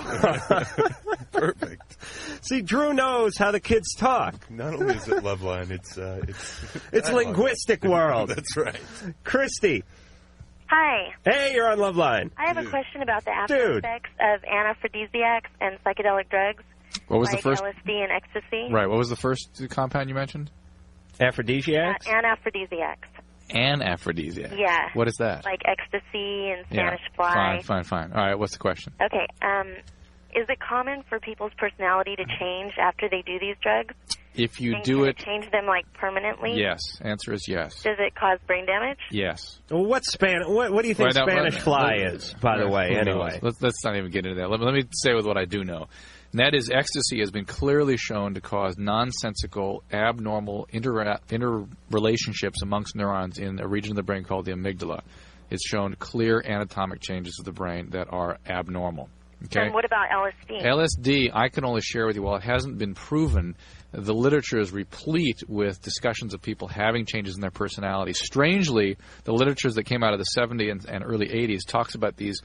Perfect. See, Drew knows how the kids talk. Not only is it Loveline, it's linguistic world. That's right. Christy. Hi. Hey, you're on Loveline. I have a question about the after effects of anaphrodisiacs and psychedelic drugs. What was like the first? LSD and ecstasy. Right. What was the first compound you mentioned? Aphrodisiacs? Anaphrodisiacs. Anaphrodisiac. Yeah. What is that? Like ecstasy and Spanish fly. Fine. All right, what's the question? Okay. Is it common for people's personality to change after they do these drugs? If you do it... change them, like, permanently? Yes. Answer is yes. Does it cause brain damage? Yes. Well, what do you think Spanish fly is, by the way, anyway? Let's not even get into that. Let me say with what I do know. And that is, ecstasy has been clearly shown to cause nonsensical, abnormal interrelationships amongst neurons in a region of the brain called the amygdala. It's shown clear anatomic changes of the brain that are abnormal. Okay. And what about LSD? LSD, I can only share with you, while it hasn't been proven, the literature is replete with discussions of people having changes in their personality. Strangely, the literature that came out of the 70s and early 80s talks about these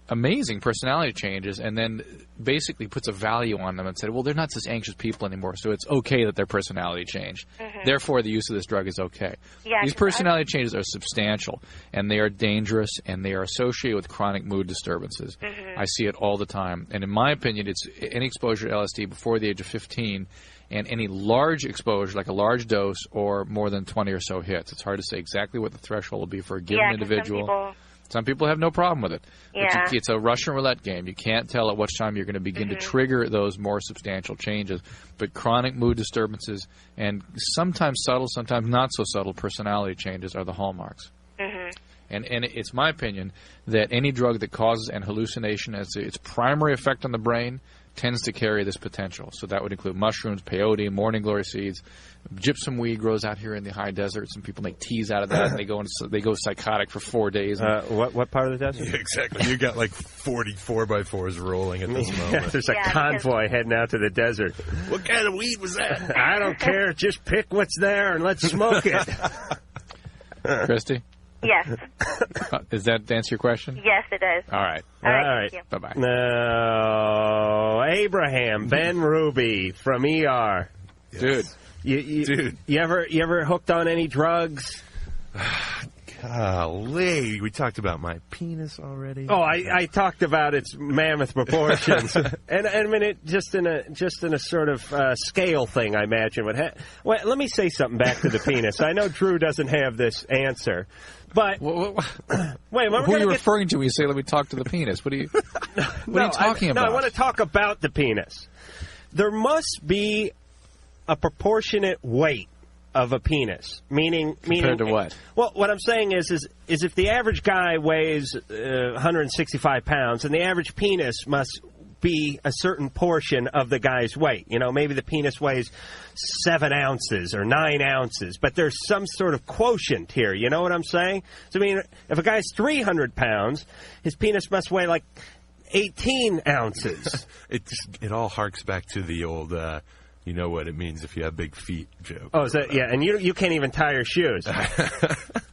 amazing personality changes and then basically puts a value on them and said, well, they're not such anxious people anymore, so it's okay that their personality changed. Therefore, the use of this drug is okay. Yeah, these personality changes are substantial, and they are dangerous, and they are associated with chronic mood disturbances. I see it all the time. And in my opinion, it's any exposure to LSD before the age of 15 and any large exposure, like a large dose or more than 20 or so hits. It's hard to say exactly what the threshold will be for a given individual. Some people have no problem with it. Yeah. It's a Russian roulette game. You can't tell at what time you're going to begin to trigger those more substantial changes. But chronic mood disturbances and sometimes subtle, sometimes not so subtle personality changes are the hallmarks. And it's my opinion that any drug that causes an hallucination as its primary effect on the brain tends to carry this potential. So that would include mushrooms, peyote, morning glory seeds. Gypsum weed grows out here in the high deserts, and people make teas out of that, and they go psychotic for 4 days. What part of the desert? Yeah, exactly. You got like 40 4x4s rolling at this moment. There's a convoy heading out to the desert. What kind of weed was that? I don't care. Just pick what's there and let's smoke it. Christy? Yes. Does that answer your question? Yes, it does. All right. All right. Bye-bye. No, Abraham Benrubi from ER. Dude. You ever hooked on any drugs? Golly, we talked about my penis already. Oh, I talked about its mammoth proportions, and I mean it just in a sort of scale thing. I imagine. Well, let me say something back to the penis. I know Drew doesn't have this answer, but wait, who are you referring to when you say "let me talk to the penis"? What are you talking about? No, I want to talk about the penis. There must be a proportionate weight of a penis, meaning compared to what? Well, what I'm saying is if the average guy weighs 165 pounds, and the average penis must be a certain portion of the guy's weight. You know, maybe the penis weighs 7 ounces or 9 ounces, but there's some sort of quotient here. You know what I'm saying? So, I mean, if a guy's 300 pounds, his penis must weigh like 18 ounces. It all harks back to the old... you know what it means if you have big feet joke. Oh, is that, yeah, and you can't even tie your shoes.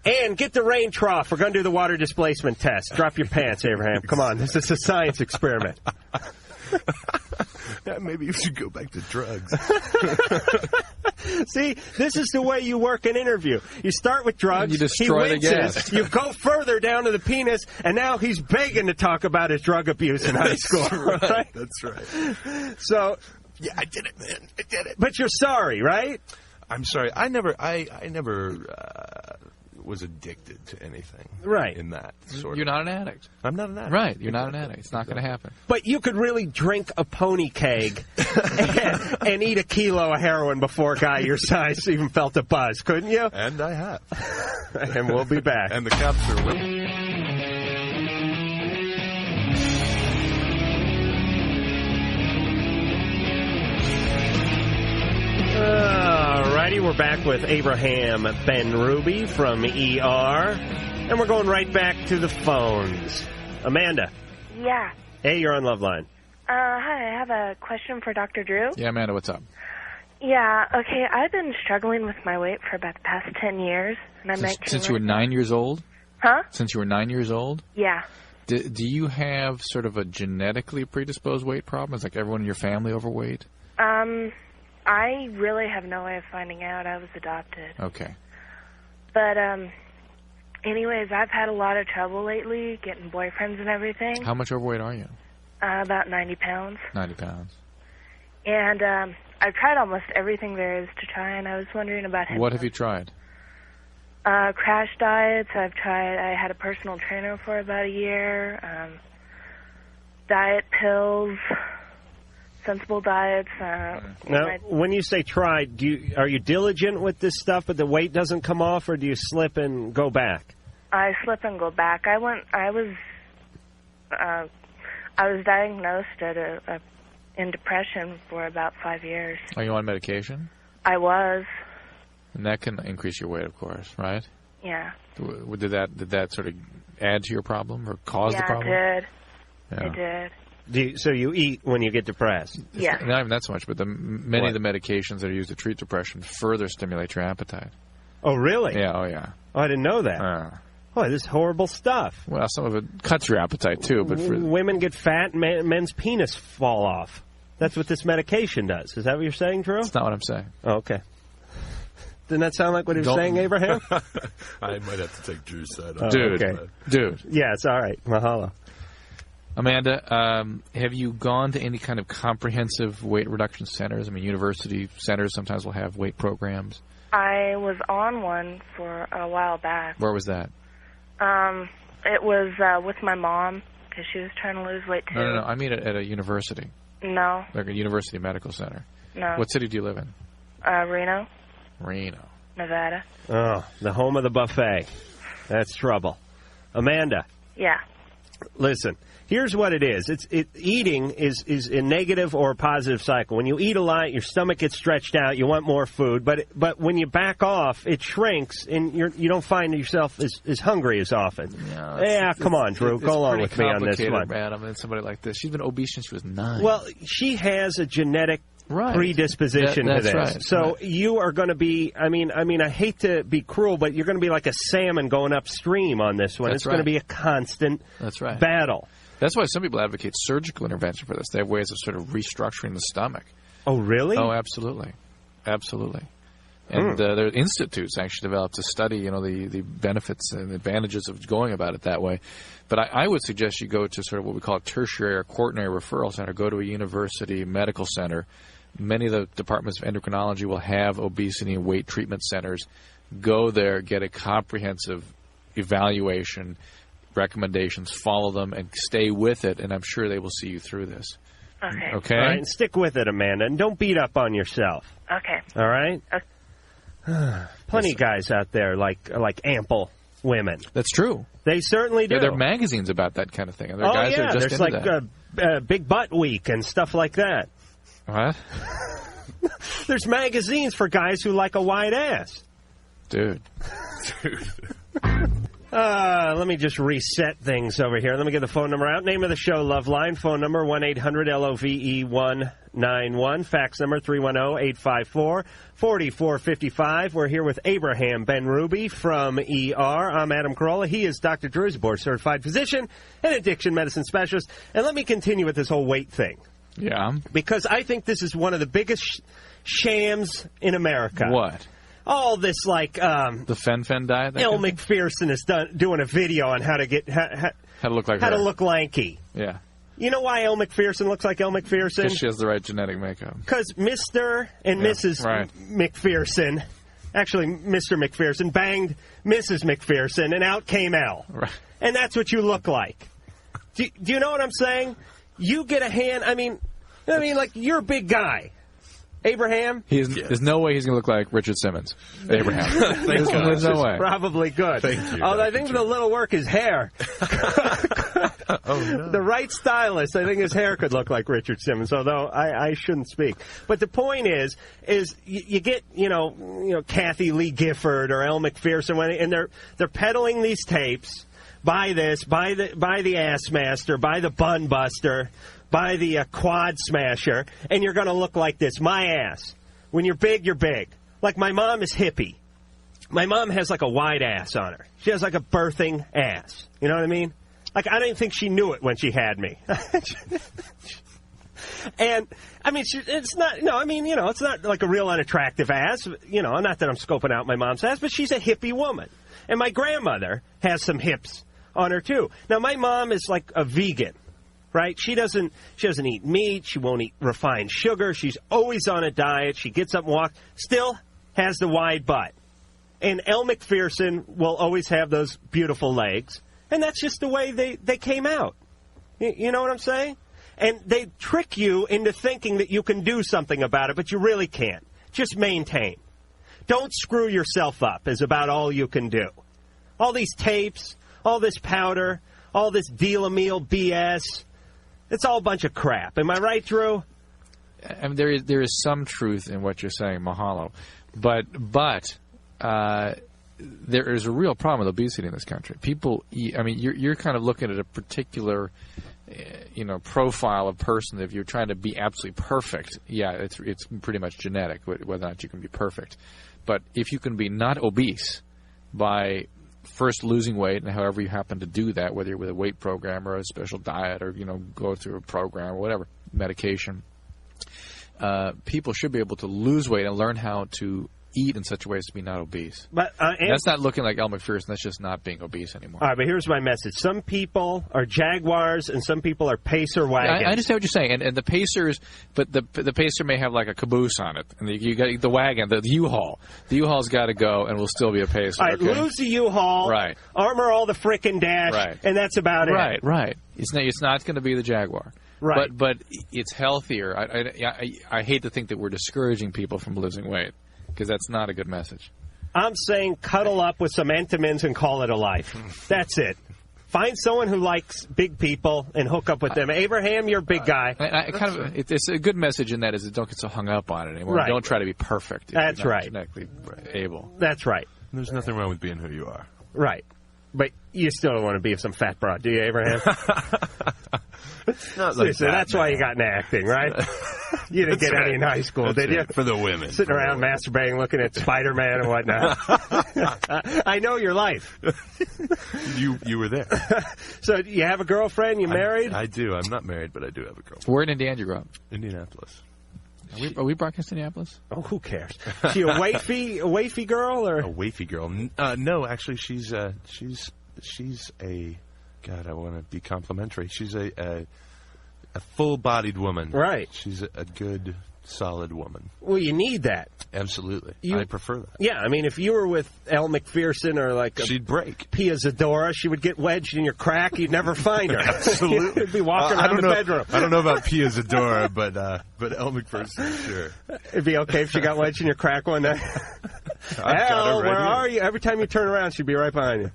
And get the rain trough. We're going to do the water displacement test. Drop your pants, Abraham. Come on, this is a science experiment. Yeah, maybe you should go back to drugs. See, this is the way you work an interview. You start with drugs. You destroy the guest. You go further down to the penis, and now he's begging to talk about his drug abuse in high school. Right. That's right. So... yeah, I did it, man. I did it. But you're sorry, right? I'm sorry. I never was addicted to anything. Right. In that sort You're not an addict. I'm not an addict. Right. You're not an addict. It's not going to happen. But you could really drink a pony keg and eat a kilo of heroin before a guy your size even felt a buzz, couldn't you? And I have. And we'll be back. And the cops are with Alrighty, we're back with Abraham Benrubi from ER, and we're going right back to the phones. Amanda. Yeah. Hey, you're on Loveline. Hi, I have a question for Dr. Drew. Yeah, Amanda, what's up? Yeah, okay, I've been struggling with my weight for about the past 10 years. And I'm Since you were 9 years old? Huh? Since you were 9 years old? Yeah. Do you have sort of a genetically predisposed weight problem? Is like everyone in your family overweight? I really have no way of finding out. I was adopted. Okay. But, anyways, I've had a lot of trouble lately getting boyfriends and everything. How much overweight are you? About 90 pounds. 90 pounds. And, I've tried almost everything there is to try, and I was wondering about What have you tried? Crash diets. I had a personal trainer for about a year. Diet pills. Sensible diets. Now, when you say try, are you diligent with this stuff, but the weight doesn't come off, or do you slip and go back? I slip and go back. I was diagnosed in depression for about 5 years. Are you on medication? I was. And that can increase your weight, of course, right? Yeah. Did that sort of add to your problem or cause the problem? Yeah, it did. Yeah. It did. So you eat when you get depressed? Yeah. Not even that so much, but many of the medications that are used to treat depression further stimulate your appetite. Oh, really? Yeah, oh, yeah. Oh, I didn't know that. Boy, this is horrible stuff. Well, some of it cuts your appetite, too. But women get fat, men's penis fall off. That's what this medication does. Is that what you're saying, Drew? That's not what I'm saying. Oh, okay. Didn't that sound like what he was saying, Abraham? I might have to take Drew's side. Dude. Yeah, it's all right. Mahalo. Amanda, have you gone to any kind of comprehensive weight reduction centers? I mean, university centers sometimes will have weight programs. I was on one for a while back. Where was that? It was with my mom because she was trying to lose weight too. No. I mean at a university. No. Like a university medical center. No. What city do you live in? Reno. Reno. Nevada. Oh, the home of the buffet. That's trouble. Amanda. Yeah. Listen, here's what it is. Eating is a negative or a positive cycle. When you eat a lot, your stomach gets stretched out. You want more food, but when you back off, it shrinks, and you don't find yourself as hungry as often. Come on, Drew, go along with me on this one. Man, I mean, somebody like this, she's been obese since she was 9. Well, she has a genetic predisposition to this. Right. So you are going to be, I mean, I hate to be cruel, but you're going to be like a salmon going upstream on this one. It's going to be a constant battle. That's why some people advocate surgical intervention for this. They have ways of sort of restructuring the stomach. Oh, really? Oh, absolutely. Absolutely. And there are institutes actually developed to study, the benefits and advantages of going about it that way. But I would suggest you go to sort of what we call a tertiary or quaternary referral center. Go to a university medical center. Many of the departments of endocrinology will have obesity and weight treatment centers. Go there, get a comprehensive evaluation, recommendations, follow them, and stay with it, and I'm sure they will see you through this. Okay? All right, and stick with it, Amanda, and don't beat up on yourself. Okay. All right? Plenty of guys out there like ample women. That's true. They certainly do. Yeah, there are magazines about that kind of thing. And there are guys that are just there's into like Big Butt Week and stuff like that. What? There's magazines for guys who like a wide ass. Dude. Let me just reset things over here. Let me get the phone number out. Name of the show, Loveline. Phone number, 1-800-LOVE-191. Fax number, 310-854-4455. We're here with Abraham Benrubi from ER. I'm Adam Carolla. He is Dr. Drew, a board-certified physician and addiction medicine specialist. And let me continue with this whole weight thing. Yeah. Because I think this is one of the biggest shams in America. What? All this, like... the Fen diet? Elle McPherson is doing a video on how to get... How to look like How her. to look lanky. Yeah. You know why Elle McPherson looks like Elle McPherson? Because she has the right genetic makeup. Because Mr. and Mrs. McPherson, actually Mr. McPherson, banged Mrs. McPherson, and out came Elle. Right. And that's what you look like. Do you know what I'm saying? You get a hand... I mean, like, you're a big guy. Abraham? There's no way he's going to look like Richard Simmons. Abraham. There's no way. Probably good. Thank you. Although I think the little work is hair. No. The right stylist, I think his hair could look like Richard Simmons, although I shouldn't speak. But the point is you get, Kathy Lee Gifford or Elle McPherson, and they're peddling these tapes. Buy this, buy the Ass Master, buy the Bun Buster, buy the Quad Smasher, and you're going to look like this. My ass. When you're big, you're big. Like, my mom is hippie. My mom has, like, a wide ass on her. She has, like, a birthing ass. You know what I mean? Like, I don't think she knew it when she had me. And, I mean, it's not, it's not like a real unattractive ass. Not that I'm scoping out my mom's ass, but she's a hippie woman. And my grandmother has some hips on her, too. Now, my mom is, like, a vegan. Right? She doesn't eat meat. She won't eat refined sugar. She's always on a diet. She gets up and walks. Still has the wide butt. And Elle McPherson will always have those beautiful legs. And that's just the way they came out. You know what I'm saying? And they trick you into thinking that you can do something about it, but you really can't. Just maintain. Don't screw yourself up is about all you can do. All these tapes, all this powder, all this deal-a-meal BS... It's all a bunch of crap. Am I right, Drew? I mean, there is some truth in what you're saying, mahalo. But there is a real problem with obesity in this country. People eat, I mean, you're kind of looking at a particular profile of person. If you're trying to be absolutely perfect, yeah, it's pretty much genetic whether or not you can be perfect. But if you can be not obese by first losing weight, and however you happen to do that, whether you're with a weight program or a special diet or go through a program or whatever, medication, people should be able to lose weight and learn how to eat in such a way as to be not obese. But that's not looking like Elle McPherson. That's just not being obese anymore. All right, but here's my message. Some people are Jaguars and some people are Pacer wagons. I understand what you're saying. And the Pacers, but the Pacer may have like a caboose on it. And you got the wagon, the U-Haul. The U-Haul's got to go and will still be a Pacer. All right, okay? lose the U-Haul, right. Armor all the frickin' dash, right. And that's about it. Right. It's not going to be the Jaguar. Right. But it's healthier. I hate to think that we're discouraging people from losing weight, because that's not a good message. I'm saying cuddle up with some Entenmann's and call it a life. That's it. Find someone who likes big people and hook up with them. Abraham, you're a big guy. It's a good message in that is that don't get so hung up on it anymore. Right. Don't try to be perfect. That's right. Genetically able. That's right. There's nothing wrong with being who you are. Right. But you still don't want to be some fat broad, do you, Abraham? Not like that's why you got in acting, right? You didn't get any in high school, did you? For the women. Sitting around masturbating, looking at Spider-Man and whatnot. I know your life. You were there. So you have a girlfriend? You married? I do. I'm not married, but I do have a girlfriend. Where in Indiana did you grow up? Indianapolis. Are we broadcasting Indianapolis? Oh, who cares? She a wafy girl or a wafy girl? No, actually, she's a. God, I want to be complimentary. She's a full-bodied woman. Right. She's a good, solid woman. Well, you need that. Absolutely. I prefer that. Yeah, I mean, if you were with Elle McPherson or like she'd break. Pia Zadora, she would get wedged in your crack. You'd never find her. Absolutely. You'd be walking around the bedroom. I don't know about Pia Zadora, but Elle McPherson, sure. It'd be okay if she got wedged in your crack one night. Elle, where are you? Every time you turn around, she'd be right behind you.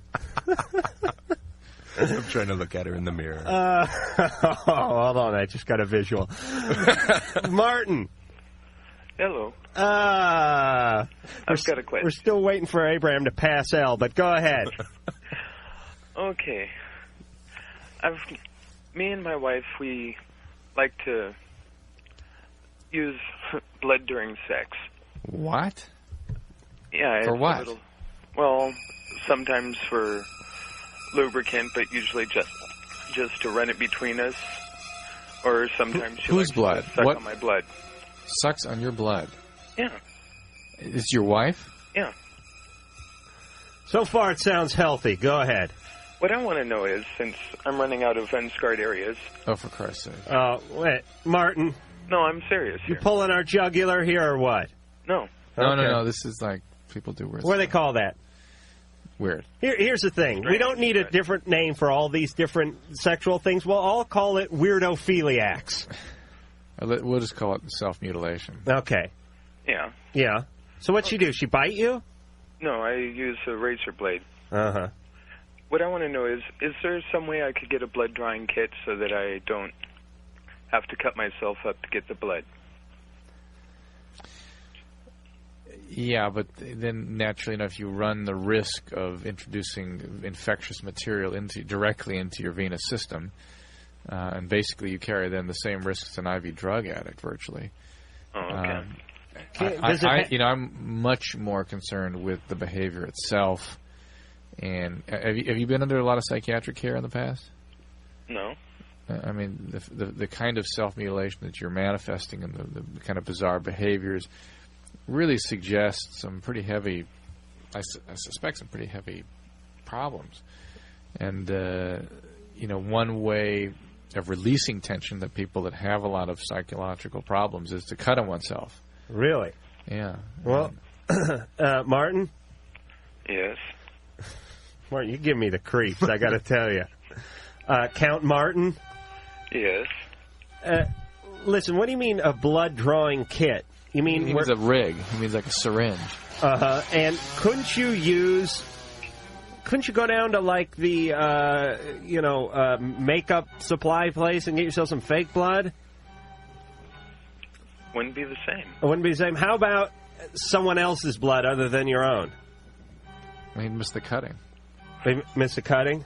I'm trying to look at her in the mirror. Hold on, I just got a visual. Martin. Hello. I've got a question. We're still waiting for Abraham to pass L, but go ahead. Okay. Me and my wife, we like to use blood during sex. What? Yeah. For what? Well, sometimes for lubricant, but usually just to run it between us. Or sometimes she whose likes blood? To suck What? on my blood. Sucks on your blood? Yeah. Is your wife? Yeah. So far, it sounds healthy. Go ahead. What I want to know is, since I'm running out of unscarred areas... Oh, for Christ's sake. Wait, Martin. No, I'm serious here. You pulling our jugular here or what? No. No. This is like people do weird What do they call that? Weird. Here's the thing. We don't need a different name for all these different sexual things. We'll all call it weirdophiliacs. We'll just call it self-mutilation. Okay. Yeah. Yeah. So what'd she do? She bite you? No, I use a razor blade. Uh-huh. What I want to know is there some way I could get a blood drawing kit so that I don't have to cut myself up to get the blood? Yeah, but then naturally enough, you run the risk of introducing infectious material directly into your venous system, and basically you carry then the same risk as an IV drug addict, virtually. Oh, okay. I'm much more concerned with the behavior itself. And have you been under a lot of psychiatric care in the past? No. I mean, the kind of self-mutilation that you're manifesting and the kind of bizarre behaviors really suggests some pretty heavy, I suspect some pretty heavy problems. And, one way of releasing tension that people that have a lot of psychological problems is to cut on oneself. Really? Yeah. Well, Martin? Yes? Martin, you give me the creeps, I got to tell you. Count Martin? Yes. Listen, what do you mean a blood-drawing kit? You mean he means a rig. He means like a syringe. Uh-huh. And couldn't you go down to like the makeup supply place and get yourself some fake blood? Wouldn't be the same. It wouldn't be the same. How about someone else's blood other than your own? I mean, miss the cutting. They miss the cutting?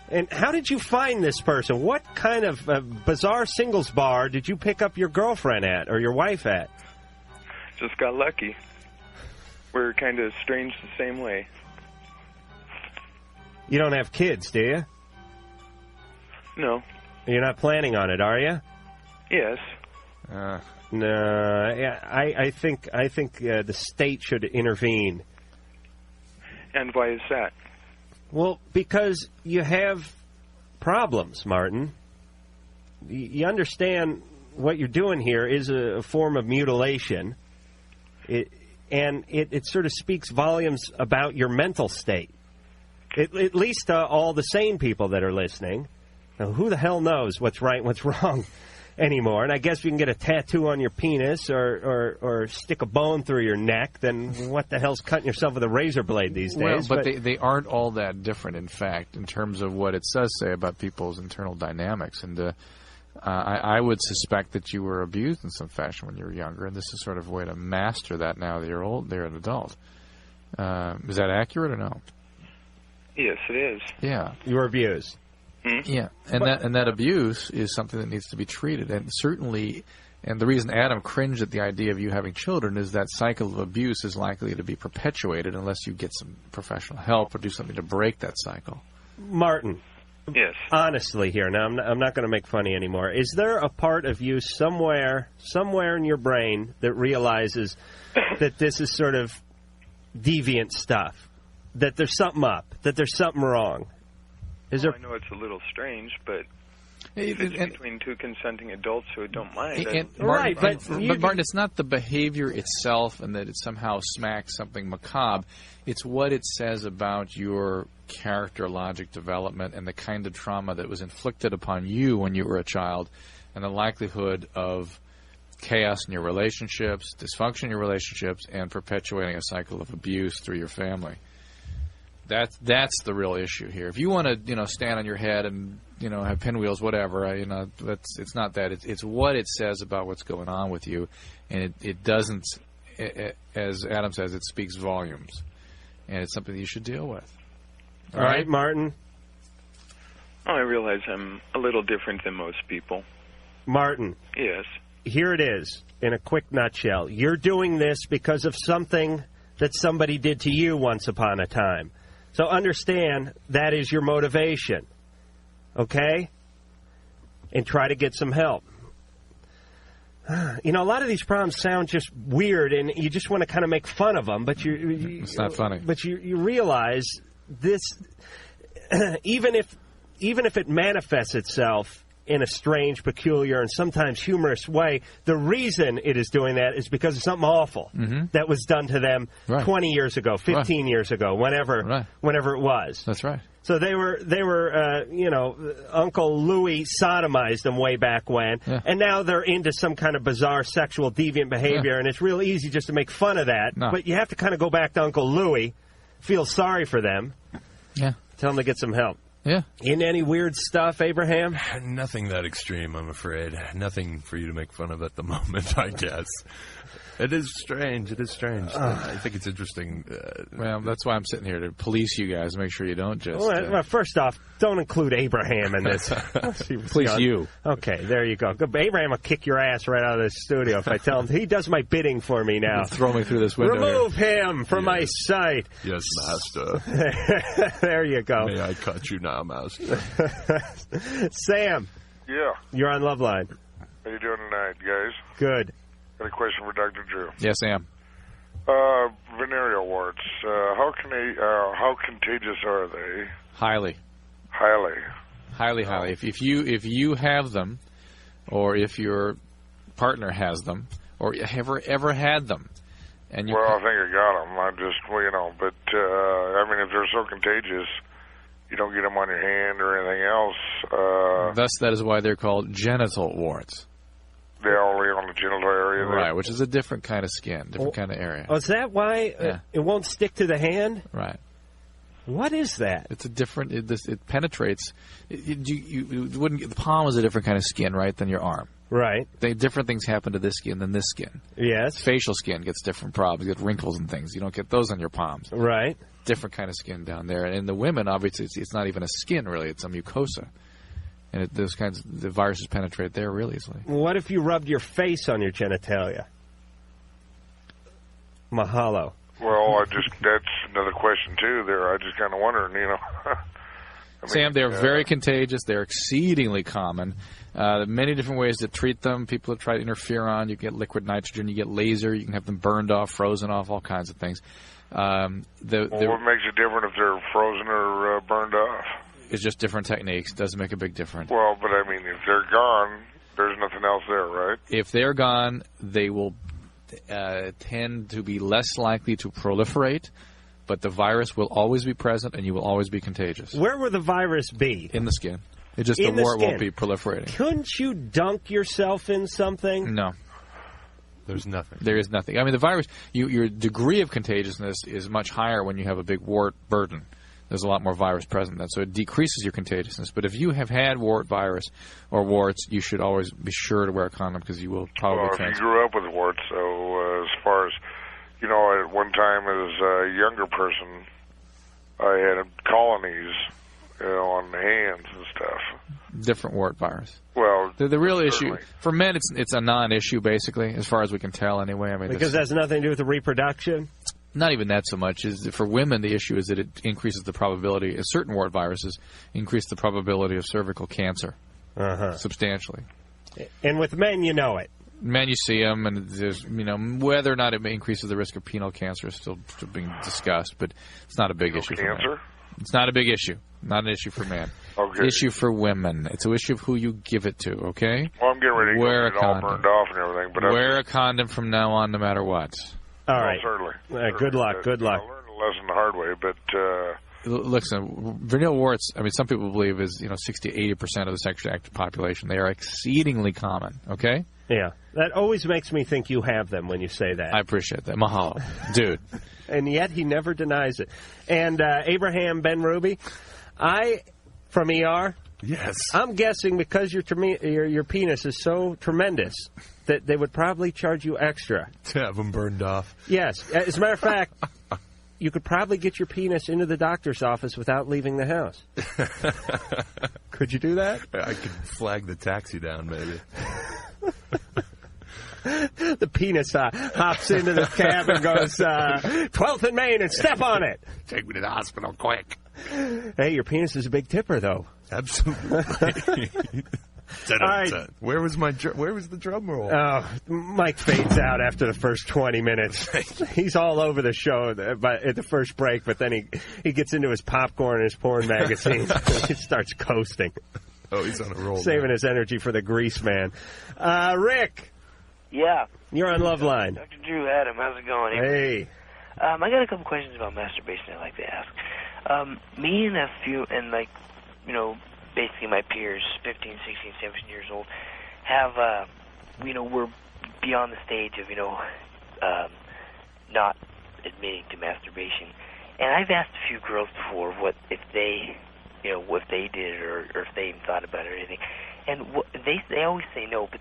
And how did you find this person? What kind of bizarre singles bar did you pick up your girlfriend at or your wife at? Just got lucky. We're kind of strange the same way. You don't have kids, do you? No. You're not planning on it, are you? Yes. No. Yeah, I think the state should intervene. And why is that? Well, because you have problems, Martin. You understand what you're doing here is a form of mutilation. It sort of speaks volumes about your mental state. At least all the sane people that are listening. Now, who the hell knows what's right and what's wrong anymore? And I guess if you can get a tattoo on your penis or stick a bone through your neck, then what the hell's cutting yourself with a razor blade these days? Well, but they aren't all that different, in fact, in terms of what it does say about people's internal dynamics. And I would suspect that you were abused in some fashion when you were younger, and this is sort of a way to master that now that you're an adult. Is that accurate or no? Yes, it is. Yeah. You were abused. Yeah, and that abuse is something that needs to be treated, and certainly, and the reason Adam cringed at the idea of you having children is that cycle of abuse is likely to be perpetuated unless you get some professional help or do something to break that cycle. Martin. Yes. Honestly here, now I'm not going to make funny anymore. Is there a part of you somewhere in your brain that realizes that this is sort of deviant stuff, that there's something up, that there's something wrong? I know it's a little strange, but if it's between two consenting adults who don't mind. But Martin, it's not the behavior itself and that it somehow smacks something macabre. It's what it says about your character, logic, development, and the kind of trauma that was inflicted upon you when you were a child, and the likelihood of chaos in your relationships, dysfunction in your relationships, and perpetuating a cycle of abuse through your family. That's the real issue here. If you want to, stand on your head and, have pinwheels, whatever, it's not that. It's what it says about what's going on with you, and it doesn't, as Adam says, it speaks volumes, and it's something you should deal with. All right, Martin? I realize I'm a little different than most people. Martin. Yes. Here it is, in a quick nutshell. You're doing this because of something that somebody did to you once upon a time. So understand that is your motivation, okay? And try to get some help. A lot of these problems sound just weird, and you just want to kind of make fun of them, but it's not funny. But you realize this, even if it manifests itself in a strange, peculiar, and sometimes humorous way, the reason it is doing that is because of something awful that was done to them 20 years ago, 15 years ago, whenever it was. That's right. So they were Uncle Louie sodomized them way back when, and now they're into some kind of bizarre sexual deviant behavior, and it's real easy just to make fun of that. No. But you have to kind of go back to Uncle Louie, feel sorry for them, tell them to get some help. Yeah. In any weird stuff, Abraham? Nothing that extreme, I'm afraid. Nothing for you to make fun of at the moment, I guess. It is strange. I think it's interesting. Well, that's why I'm sitting here, to police you guys, make sure you don't just... Well, first off, don't include Abraham in this. Police you. Okay, there you go. Abraham will kick your ass right out of this studio if I tell him. He does my bidding for me now. Throw me through this window. Remove him from my sight. Yes, master. There you go. May I cut you now, master? Sam. Yeah. You're on Loveline. How you doing tonight, guys? Good. Got a question for Dr. Drew. Yes, Sam. Venereal warts. How contagious are they? Highly. Highly. If you have them, or if your partner has them, or ever had them, and I think I got them. I just, but if they're so contagious, you don't get them on your hand or anything else. Thus, that is why they're called genital warts. They all lay on the genital area. Right, which is a different kind of skin, different kind of area. Oh, is that why it won't stick to the hand? Right. What is that? It's a different. It penetrates. You wouldn't. The palm is a different kind of skin, right, than your arm. Right. Different things happen to this skin than this skin. Yes. Facial skin gets different problems. You get wrinkles and things. You don't get those on your palms. Right. Different kind of skin down there. And in the women, obviously, it's not even a skin, really. It's a mucosa. And the viruses penetrate there really easily. What if you rubbed your face on your genitalia? Mahalo. Well, that's another question, too, there. I just kind of wondering, Sam, they're very contagious. They're exceedingly common. There are many different ways to treat them. People have tried interferon. You get liquid nitrogen. You get laser. You can have them burned off, frozen off, all kinds of things. What makes it different if they're frozen or burned off? It's just different techniques. Doesn't make a big difference. Well, but I mean, if they're gone, there's nothing else there, right? If they're gone, they will tend to be less likely to proliferate, but the virus will always be present and you will always be contagious. Where will the virus be? In the skin. It's just the wart won't be proliferating. Couldn't you dunk yourself in something? No. There's nothing. There is nothing. I mean, the virus, your degree of contagiousness is much higher when you have a big wart burden. There's a lot more virus present then, so it decreases your contagiousness. But if you have had wart virus or warts, you should always be sure to wear a condom because you will probably transfer. If you grew up with warts, so as far as, at one time as a younger person, I had colonies, on the hands and stuff. Different wart virus. Well, the real issue for men, it's a non-issue basically, as far as we can tell anyway. I mean, because it has nothing to do with the reproduction. Not even that so much. Is for women, the issue is that it increases the probability. Certain wart viruses increase the probability of cervical cancer substantially. And with men, you know it. Men, you see them, and there's whether or not it increases the risk of penile cancer is still being discussed, but it's not a big issue. Cancer? For men. It's not a big issue. Not an issue for men. Okay. Issue for women. It's an issue of who you give it to. Okay. Well, I'm getting ready to get it all burned off and everything, but wear a condom from now on, no matter what. All right. Certainly. Good luck. Good luck. I learned a lesson the hard way, but listen, venereal warts. I mean, some people believe is 60 to 80% of the sexually active population. They are exceedingly common. Okay. Yeah, that always makes me think you have them when you say that. I appreciate that, mahalo, dude. And yet he never denies it. And Abraham Benrubi, from ER. Yes. I'm guessing because your penis is so tremendous that they would probably charge you extra to have them burned off. Yes. As a matter of fact, you could probably get your penis into the doctor's office without leaving the house. Could you do that? I could flag the taxi down, maybe. The penis hops into the cab and goes, 12th and Main, and step on it. Take me to the hospital, quick. Hey, your penis is a big tipper, though. Absolutely. All right. Where was the drum roll? Oh, Mike fades out after the first 20 minutes. He's all over the show at the first break, but then he gets into his popcorn and his porn magazine. He starts coasting. Oh, he's on a roll. Saving his energy for the grease man. Rick. Yeah. You're on Loveline. Dr. Drew, Adam, how's it going? Hey. I got a couple questions about masturbation I'd like to ask. Me and a few, basically my peers, 15, 16, 17 years old, have, we're beyond the stage of, not admitting to masturbation. And I've asked a few girls before what if they did or if they even thought about it or anything. And they always say no, but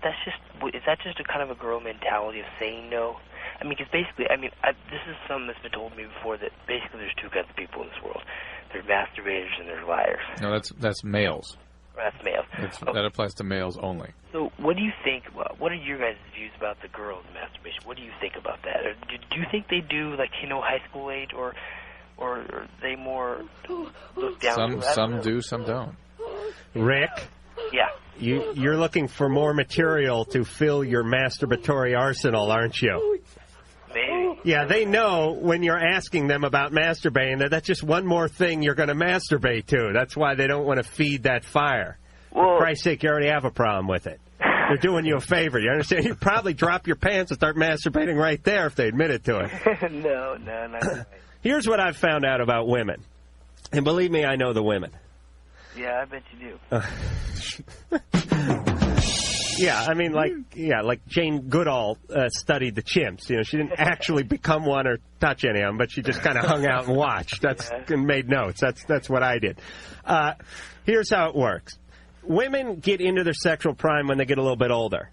is that just a kind of a girl mentality of saying no? I mean, because basically, this is something that's been told to me before, that basically there's two kinds of people in this world. There's masturbators and there's liars. No, that's males. That's males. That applies to males only. So what do you think, what are your guys' views about the girls' masturbation? What do you think about that? Or do you think they do, high school age, or are they more look down? Some do, some don't. Rick? Yeah. You're looking for more material to fill your masturbatory arsenal, aren't you? Maybe. Yeah, they know when you're asking them about masturbating that that's just one more thing you're going to masturbate to. That's why they don't want to feed that fire. For Christ's sake, you already have a problem with it. They're doing you a favor. You understand? You'd probably drop your pants and start masturbating right there if they admitted to it. No, not right. Here's what I've found out about women. And believe me, I know the women. Yeah, I bet you do. Yeah, I mean, like Jane Goodall studied the chimps. She didn't actually become one or touch any of them, but she just kind of hung out and watched. And made notes. That's what I did. Here's how it works. Women get into their sexual prime when they get a little bit older.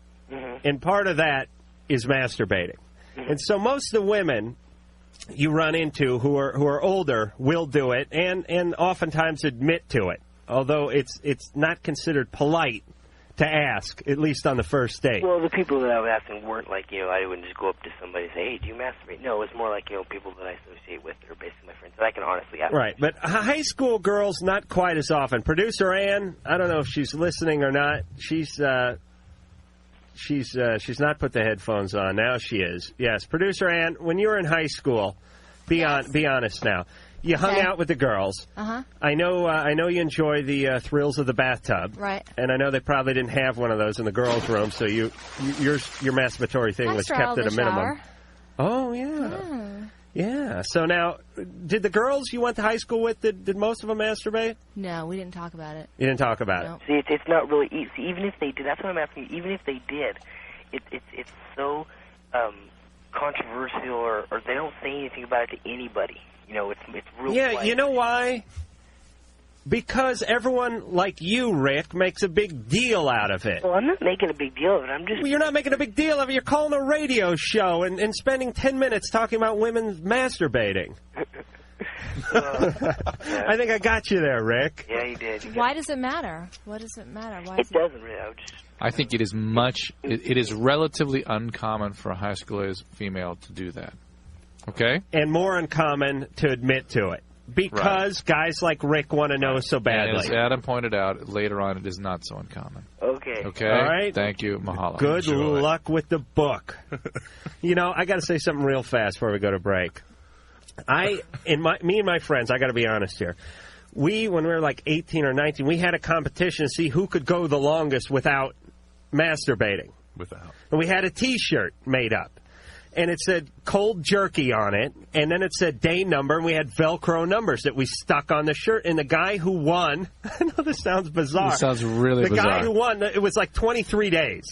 And part of that is masturbating. And so most of the women you run into who are older will do it and oftentimes admit to it, although it's not considered polite to ask, at least on the first date. Well, the people that I was asking weren't like, I wouldn't just go up to somebody and say, hey, do you masturbate? No, it's more like, people that I associate with that are basically my friends that I can honestly ask. Right, but high school girls, not quite as often. Producer Ann, I don't know if she's listening or not. She's not put the headphones on. Now she is. Yes, Producer Ann, when you were in high school, be honest now. You hung out with the girls. Uh-huh. I know you enjoy the thrills of the bathtub. Right. And I know they probably didn't have one of those in the girls' room, so your masturbatory thing was kept at a minimum. Shower. Oh, yeah. Yeah. So now, did the girls you went to high school with, did most of them masturbate? No, we didn't talk about it. You didn't talk about it? See, it's not really easy. Even if they did, that's what I'm asking you. Even if they did, it's so controversial, or they don't say anything about it to anybody. It's real quiet. You know why? Because everyone like you, Rick, makes a big deal out of it. Well, I'm not making a big deal of it. I'm just... Well, you're not making a big deal of it. You're calling a radio show and spending 10 minutes talking about women masturbating. I think I got you there, Rick. Yeah, you did. Why does it matter? What does it matter? Why it doesn't really. I think it is it is relatively uncommon for a high schooler's female to do that. Okay? And more uncommon to admit to it. Because guys like Rick want to know so badly. And as Adam pointed out, later on it is not so uncommon. Okay. Okay? All right. Thank you. Mahalo. Good luck with the book. I got to say something real fast before we go to break. Me and my friends, I got to be honest here. When we were like 18 or 19, we had a competition to see who could go the longest without masturbating. And we had a T-shirt made up. And it said cold jerky on it, and then it said day number, and we had Velcro numbers that we stuck on the shirt. And the guy who won, I know this sounds bizarre. This sounds really bizarre. The guy who won, it was like 23 days.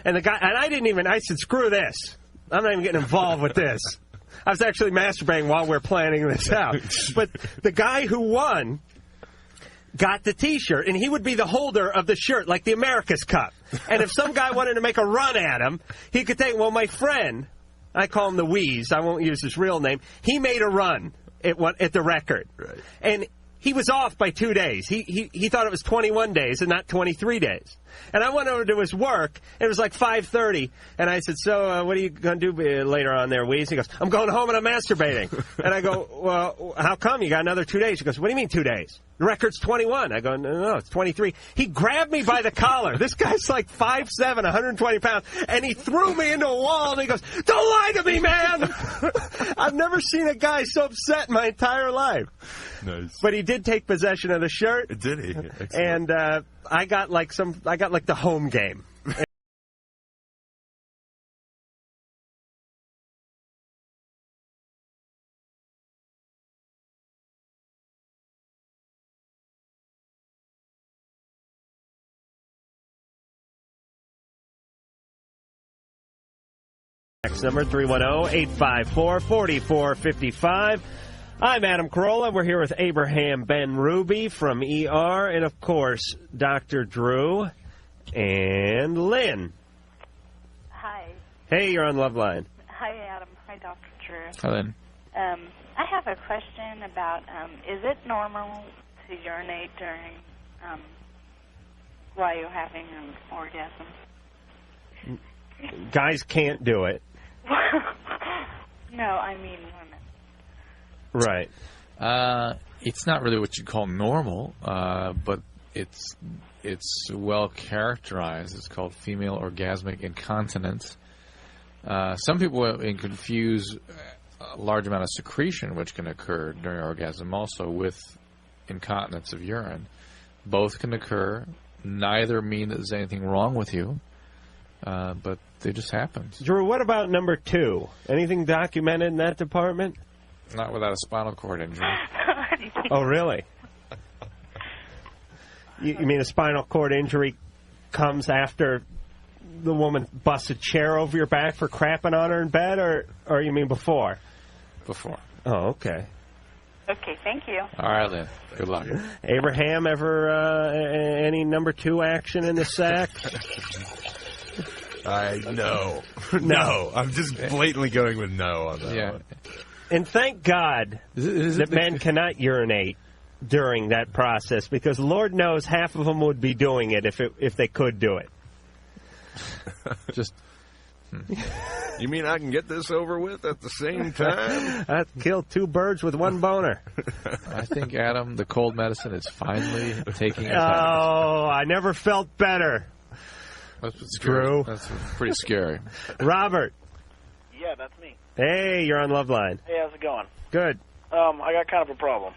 And I said, screw this. I'm not even getting involved with this. I was actually masturbating while we're planning this out. But the guy who won got the T-shirt, and he would be the holder of the shirt, like the America's Cup. And if some guy wanted to make a run at him, he could take, my friend... I call him the Wheeze. I won't use his real name. He made a run at the record. Right. And he was off by 2 days. He thought it was 21 days and not 23 days. And I went over to his work. It was like 5:30. And I said, so what are you going to do later on there, Wheeze? He goes, I'm going home and I'm masturbating. And I go, well, how come? You got another 2 days. He goes, what do you mean 2 days? The record's 21. I go, no, it's 23. He grabbed me by the collar. This guy's like 5'7", 120 pounds. And he threw me into a wall. And he goes, don't lie to me, man. I've never seen a guy so upset in my entire life. Nice. But he did take possession of the shirt. Did he? And Excellent. I got like the home game. Next number, 310-854-4455. I'm Adam Carolla. We're here with Abraham Benrubi from ER, and, of course, Dr. Drew and Lynn. Hi. Hey, you're on Loveline. Hi, Adam. Hi, Dr. Drew. Hi, Lynn. I have a question about, is it normal to urinate during, while you're having an orgasm? Guys can't do it. No, I mean women. Right. It's not really what you'd call normal, but it's well characterized. It's called female orgasmic incontinence. Some people confuse a large amount of secretion, which can occur during orgasm, also with incontinence of urine. Both can occur. Neither mean that there's anything wrong with you, but it just happens. Drew, what about number 2? Anything documented in that department? Not without a spinal cord injury. Oh, really? You mean a spinal cord injury comes after the woman busts a chair over your back for crapping on her in bed, or you mean before? Before. Oh, okay. Okay, thank you. All right, then. Good luck. Abraham, ever any number 2 action in the sack? I know. No. I'm just blatantly going with no on that one. And thank God that men cannot urinate during that process, because Lord knows half of them would be doing it if they could do it. Just. You mean I can get this over with at the same time? I'd kill two birds with one boner. I think, Adam, the cold medicine is finally taking effect. Oh, I never felt better. That's Drew. That's pretty scary. Robert. Yeah, that's me. Hey, you're on Loveline. Hey, how's it going? Good. I got kind of a problem.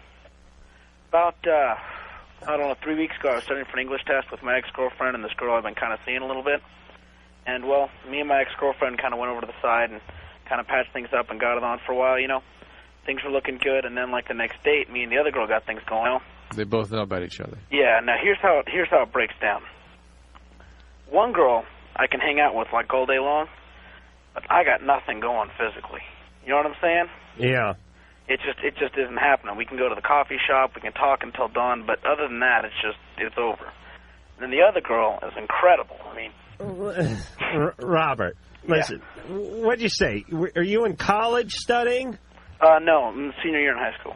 About, I don't know, 3 weeks ago, I was studying for an English test with my ex-girlfriend and this girl I've been kind of seeing a little bit. And, well, me and my ex-girlfriend kind of went over to the side and kind of patched things up and got it on for a while, you know. Things were looking good, and then, like, the next date, me and the other girl got things going on. They both know about each other. Yeah, now here's how it breaks down. One girl I can hang out with, like, all day long, but I got nothing going physically. You know what I'm saying? Yeah. It just isn't happening. We can go to the coffee shop, we can talk until dawn, but other than that, it's over. And then the other girl is incredible. I mean... Robert, listen, what'd you say? Are you in college studying? No, I'm senior year in high school.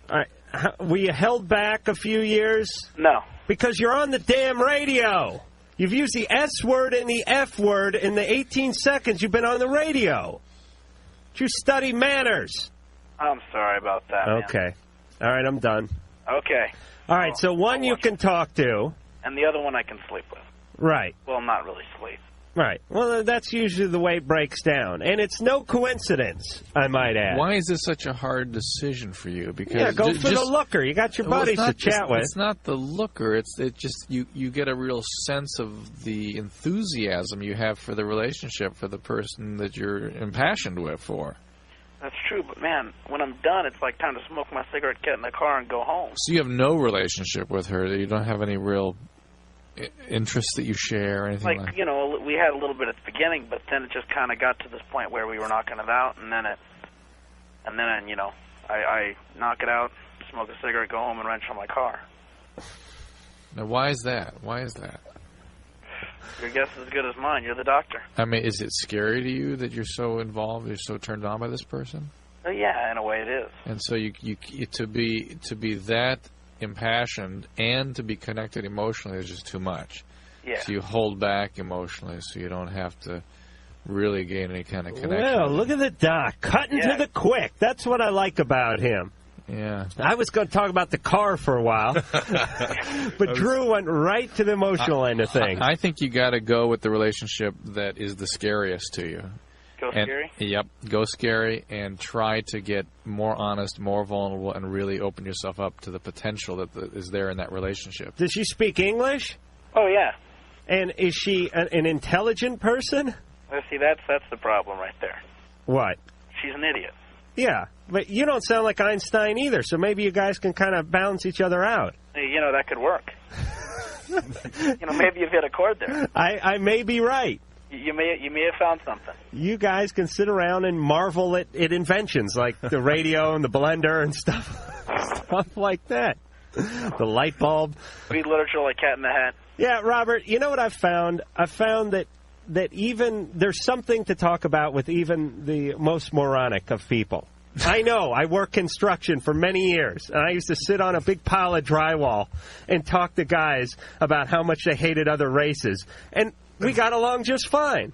All right. Were you held back a few years? No. Because you're on the damn radio. You've used the S word and the F word in the 18 seconds you've been on the radio. You study manners. I'm sorry about that, man. Okay. All right, I'm done. Okay. All right, so one you can talk to. And the other one I can sleep with. Right. Well, not really sleep. Right. Well, that's usually the way it breaks down. And it's no coincidence, I might add. Why is this such a hard decision for you? Because yeah, go for the looker. You got your buddies to chat with. It's not the looker. It's just you get a real sense of the enthusiasm you have for the relationship, for the person that you're impassioned with for. That's true, but man, when I'm done, it's like time to smoke my cigarette, get in the car, and go home. So you have no relationship with her. You don't have any real interests that you share or anything like that? You know, we had a little bit at the beginning, but then it just kind of got to this point where we were knocking it out, and then you know, I knock it out, smoke a cigarette, go home, and wrench on my car. Now, why is that? Why is that? Your guess is as good as mine. You're the doctor. I mean, is it scary to you that you're so involved, you're so turned on by this person? Yeah, in a way it is. And so you to be that impassioned and to be connected emotionally is just too much. Yeah. So you hold back emotionally so you don't have to really gain any kind of connection. Well, look at the doc. Cutting to the quick. That's what I like about him. Yeah. I was going to talk about the car for a while, but Drew went right to the emotional end of things. I think you got to go with the relationship that is the scariest to you. Go scary? Yep, go scary and try to get more honest, more vulnerable, and really open yourself up to the potential that is there in that relationship. Does she speak English? Oh, yeah. And is she an intelligent person? Well, see, that's the problem right there. What? She's an idiot. Yeah, but you don't sound like Einstein either, so maybe you guys can kind of balance each other out. You know, that could work. You know, maybe you've hit a chord there. I may be right. You may have found something. You guys can sit around and marvel at inventions like the radio and the blender and stuff like that. The light bulb. Read literature like Cat in the Hat. Yeah, Robert, you know what I've found? I've found that even there's something to talk about with even the most moronic of people. I know. I worked construction for many years, and I used to sit on a big pile of drywall and talk to guys about how much they hated other races, and we got along just fine.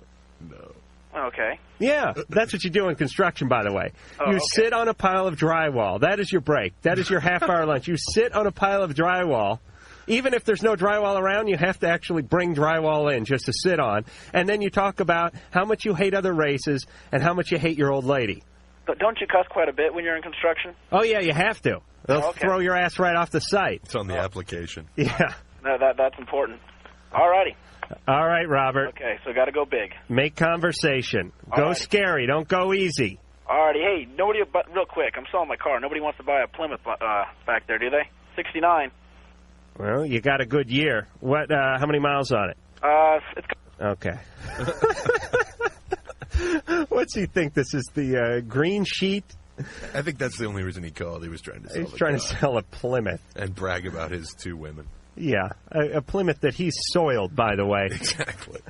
Okay. Yeah, that's what you do in construction, by the way. You sit on a pile of drywall. That is your break. That is your half-hour lunch. You sit on a pile of drywall. Even if there's no drywall around, you have to actually bring drywall in just to sit on. And then you talk about how much you hate other races and how much you hate your old lady. But don't you cuss quite a bit when you're in construction? Oh, yeah, you have to. They'll throw your ass right off the site. It's on the application. Yeah. No, that's important. All righty. All right, Robert. Okay, so got to go big. Make conversation. Go scary. Don't go easy. All righty. Hey, but real quick, I'm selling my car. Nobody wants to buy a Plymouth back there, do they? 69. Well, you got a good year. What? How many miles on it? It's... Okay. What's he think? This is the green sheet? I think that's the only reason he called. He was trying to sell He's trying to sell a Plymouth. And brag about his two women. Yeah, a Plymouth that he's soiled, by the way. Exactly.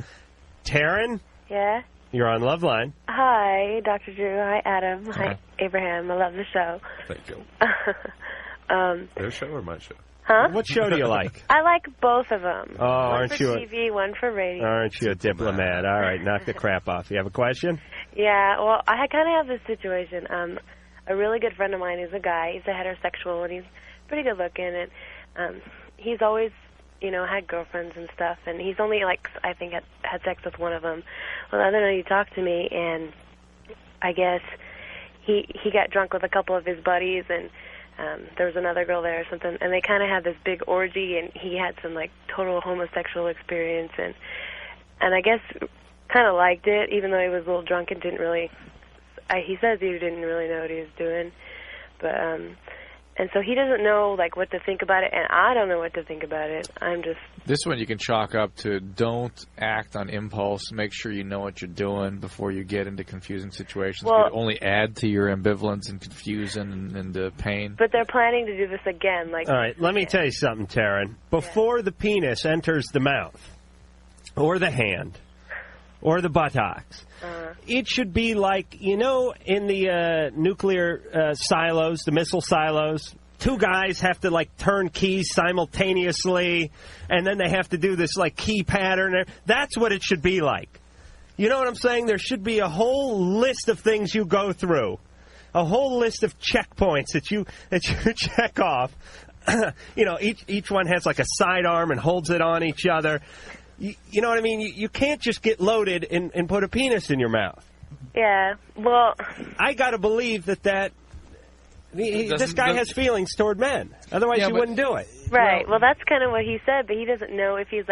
Taryn? Yeah? You're on Loveline. Hi, Dr. Drew. Hi, Adam. Hi, Abraham. I love the show. Thank you. Um, Their show or my show? huh? What show do you like? I like both of them. Oh, aren't you One for TV, one for radio. Aren't you a diplomat? All right, knock the crap off. You have a question? Yeah, well, I kind of have this situation. A really good friend of mine is a guy. He's a heterosexual, and he's pretty good looking, and he's always, had girlfriends and stuff, and he's only, I think, had sex with one of them. Well, the other night he talked to me, and I guess he got drunk with a couple of his buddies, and there was another girl there or something, and they kind of had this big orgy, and he had some, total homosexual experience, and I guess kind of liked it, even though he was a little drunk and didn't really, he says he didn't really know what he was doing, but, and so he doesn't know, what to think about it, and I don't know what to think about it. I'm just... This one you can chalk up to don't act on impulse. Make sure you know what you're doing before you get into confusing situations. Well, it only add to your ambivalence and confusion and pain. But they're planning to do this again. All right, let me tell you something, Taryn. Before the penis enters the mouth, or the hand, or the buttocks, it should be in the nuclear silos, the missile silos, two guys have to, turn keys simultaneously, and then they have to do this, key pattern. That's what it should be like. You know what I'm saying? There should be a whole list of things you go through, a whole list of checkpoints that you check off. Each one has, a sidearm and holds it on each other. You know what I mean? You can't just get loaded and put a penis in your mouth. Yeah, well... I got to believe that this guy has feelings toward men. Otherwise, he wouldn't do it. Right. Well, that's kind of what he said, but he doesn't know if he's,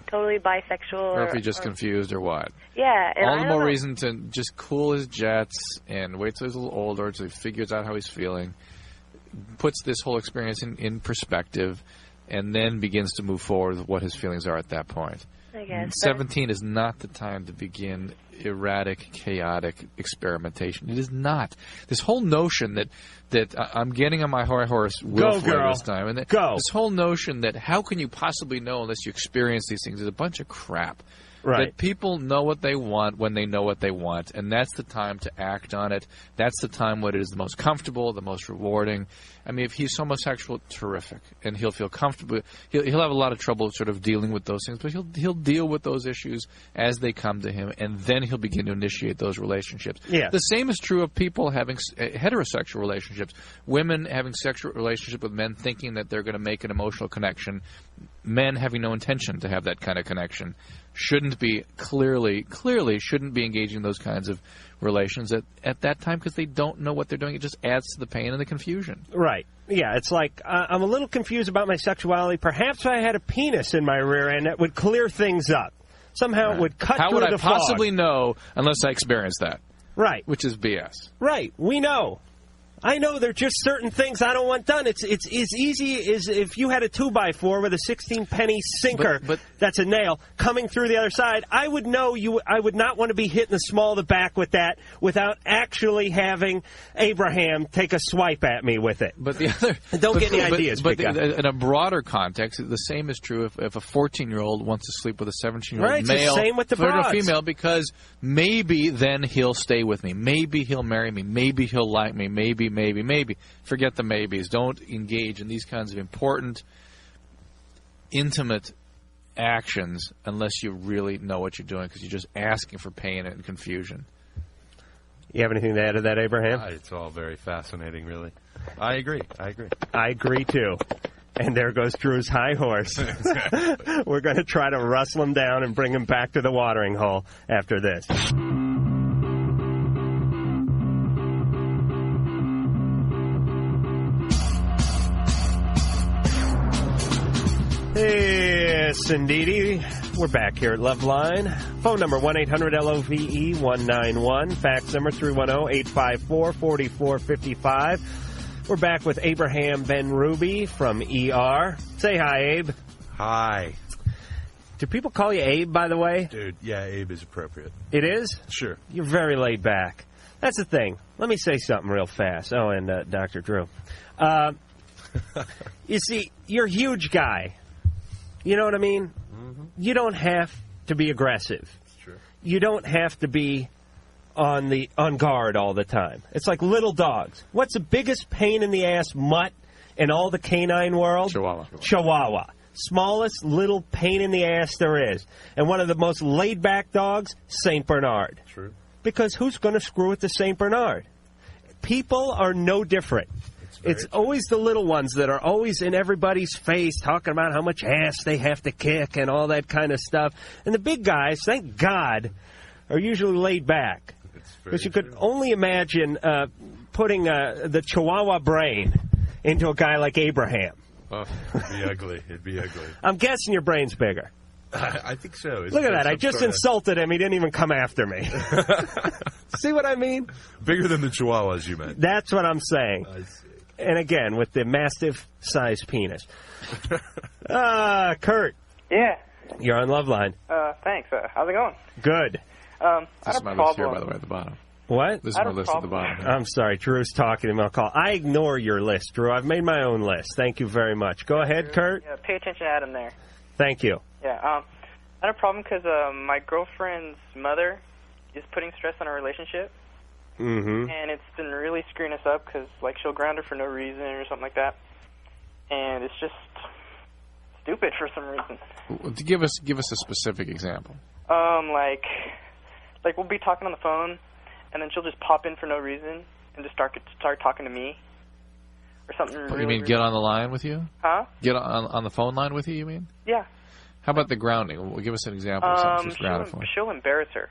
totally bisexual or if he's just confused or what. Yeah. And all the more reason to just cool his jets and wait till he's a little older until he figures out how he's feeling, puts this whole experience in perspective, and then begins to move forward with what his feelings are at that point. I guess. 17 is not the time to begin erratic, chaotic experimentation. It is not. This whole notion that I'm getting on my high horse willfully this time. And this whole notion that how can you possibly know unless you experience these things is a bunch of crap. Right. That people know what they want when they know what they want, and that's the time to act on it. That's the time when it is the most comfortable, the most rewarding. I mean, if he's homosexual, terrific, and he'll feel comfortable. He'll have a lot of trouble sort of dealing with those things, but he'll deal with those issues as they come to him, and then he'll begin to initiate those relationships. Yeah. The same is true of people having heterosexual relationships. Women having sexual relationship with men thinking that they're going to make an emotional connection. Men having no intention to have that kind of connection shouldn't be clearly shouldn't be engaging in those kinds of relations at that time because they don't know what they're doing. It just adds to the pain and the confusion. Right. Yeah, it's I'm a little confused about my sexuality. Perhaps if I had a penis in my rear end, that would clear things up. Somehow it would cut How through would I the fog. possibly know unless I experience that? Right. Which is BS. Right. We know. I know there are just certain things I don't want done. It's as easy as if you had a 2x4 with a 16-penny sinker but that's a nail coming through the other side. I would know I would not want to be hit in the small of the back with that without actually having Abraham take a swipe at me with it. But the other don't get any ideas. But in a broader context, the same is true if a 14-year-old wants to sleep with a 17-year-old right, male, it's the same with the broads. Or female, because maybe then he'll stay with me. Maybe he'll marry me. Maybe he'll like me. Maybe. Forget the maybes. Don't engage in these kinds of important, intimate actions unless you really know what you're doing, because you're just asking for pain and confusion. You have anything to add to that, Abraham? It's all very fascinating, really. I agree. I agree, too. And there goes Drew's high horse. We're going to try to rustle him down and bring him back to the watering hole after this. Yes, indeedy. We're back here at Loveline. Phone number 1-800-LOVE-191. Fax number 310-854-4455. We're back with Abraham Benrubi from ER. Say hi, Abe. Hi. Do people call you Abe, by the way? Dude, yeah, Abe is appropriate. It is? Sure. You're very laid back. That's the thing. Let me say something real fast. Oh, and Dr. Drew. You see, you're a huge guy. You know what I mean? Mm-hmm. You don't have to be aggressive. Sure. you don't have to be on guard all the time. It's like little dogs. What's the biggest pain in the ass mutt in all the canine world? Chihuahua. Smallest little pain in the ass there is. And one of the most laid-back dogs, St. Bernard. True. Because who's going to screw with the St. Bernard? People are no different. It's always the little ones that are always in everybody's face talking about how much ass they have to kick and all that kind of stuff. And the big guys, thank God, are usually laid back. Because you could only imagine putting the Chihuahua brain into a guy like Abraham. Oh, it'd be ugly. It'd be ugly. I'm guessing your brain's bigger. I think so. Look at that. I just insulted him. He didn't even come after me. See what I mean? Bigger than the Chihuahuas you meant. That's what I'm saying. I see. And again, with the mastiff-sized penis. Kurt. Yeah. You're on Loveline. Thanks. How's it going? Good. This is my list here, by the way, at the bottom. What? This is my list at the bottom. I'm sorry. Drew's talking to me. I'll call. I ignore your list, Drew. I've made my own list. Thank you very much. Go ahead, Kurt. Yeah, pay attention to Adam there. Thank you. Yeah. I had a problem because my girlfriend's mother is putting stress on our relationship. Mm-hmm. And it's been really screwing us up because, like, she'll ground her for no reason or something like that. And it's just stupid for some reason. Give us a specific example. Like we'll be talking on the phone, and then she'll just pop in for no reason and just start talking to me or something. You mean get on the line with you? Huh? Get on the phone line with you? You mean? Yeah. How about the grounding? Well, give us an example of something she's grounded for. She'll embarrass her.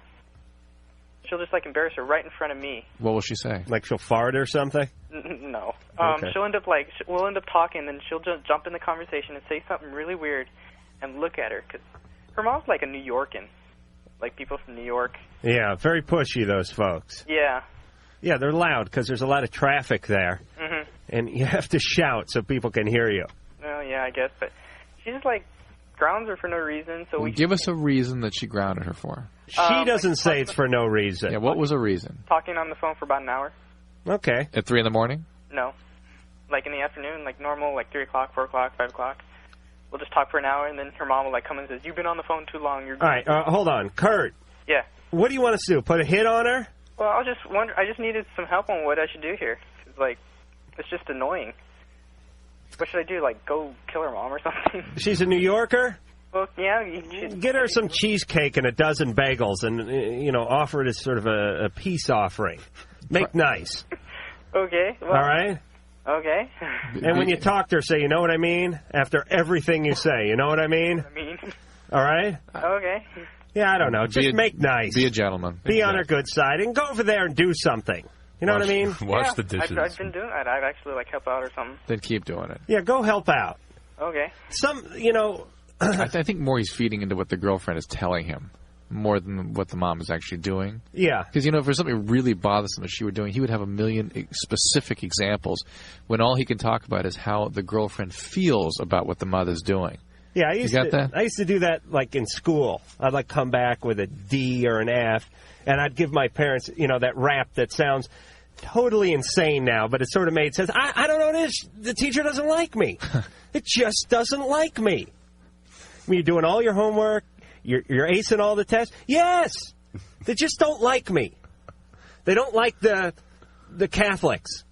She'll just embarrass her right in front of me. What will she say? Like she'll fart or something? No. Okay. She'll end up we'll end up talking, and she'll just jump in the conversation and say something really weird, and look at her because her mom's like a New Yorkan, like people from New York. Yeah, very pushy, those folks. Yeah. Yeah, they're loud because there's a lot of traffic there, and you have to shout so people can hear you. Well, yeah, I guess, but she just grounds her for no reason. So we give us a reason that she grounded her for. She doesn't say it's for no reason. Yeah, what was a reason? Talking on the phone for about an hour. Okay. At 3 in the morning? No. In the afternoon, normal, 3 o'clock, 4 o'clock, 5 o'clock. We'll just talk for an hour, and then her mom will come and says, "You've been on the phone too long." You're all right, hold on. Kurt. Yeah. What do you want us to do? Put a hit on her? Well, I just needed some help on what I should do here. It's just annoying. What should I do? Go kill her mom or something? She's a New Yorker? Well, yeah. Get her some cheesecake and a dozen bagels and, offer it as sort of a peace offering. Make nice. Okay. Well, all right? Okay. And when you talk to her, say, you know what I mean? After everything you say, you know what I mean? All right? Okay. Yeah, I don't know. Just make nice. Be a gentleman. Be on her good side and go over there and do something. You know what I mean? Wash the dishes. I've been doing that. I'd actually help out or something. Then keep doing it. Yeah, go help out. Okay. I think more he's feeding into what the girlfriend is telling him more than what the mom is actually doing. Yeah. Because, if there's something really bothersome that she were doing, he would have a million specific examples when all he can talk about is how the girlfriend feels about what the mother's doing. Yeah, I used to do that in school. I'd come back with a D or an F, and I'd give my parents, that rap that sounds totally insane now, but it sort of made sense. I don't know what it is. The teacher doesn't like me. It just doesn't like me. You're doing all your homework. You're acing all the tests. Yes, they just don't like me. They don't like the Catholics.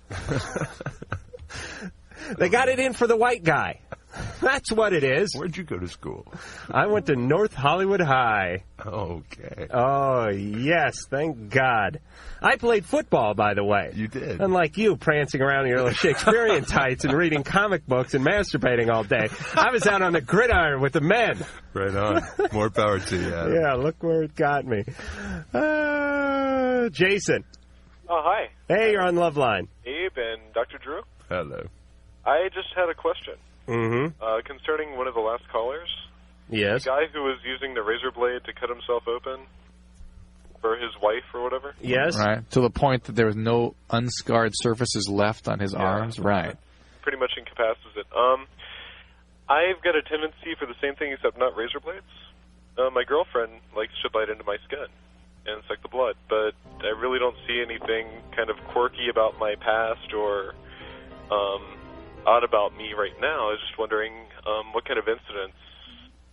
They got it in for the white guy. That's what it is. Where'd you go to school? I went to North Hollywood High. Okay. Oh, yes. Thank God. I played football, by the way. You did. Unlike you, prancing around in your little Shakespearean tights and reading comic books and masturbating all day. I was out on the gridiron with the men. Right on. More power to you, Adam. Yeah, look where it got me. Jason. Oh, hi. Hey, you're on Loveline. Abe and Dr. Drew. Hello. I just had a question. Mm-hmm. Concerning one of the last callers. Yes. The guy who was using the razor blade to cut himself open for his wife or whatever. Yes. Right. To the point that there was no unscarred surfaces left on his arms. Right. Pretty much incapacitated. I've got a tendency for the same thing except not razor blades. My girlfriend likes to bite into my skin and suck the blood, but I really don't see anything kind of quirky about my past or odd about me right now. I was just wondering what kind of incidents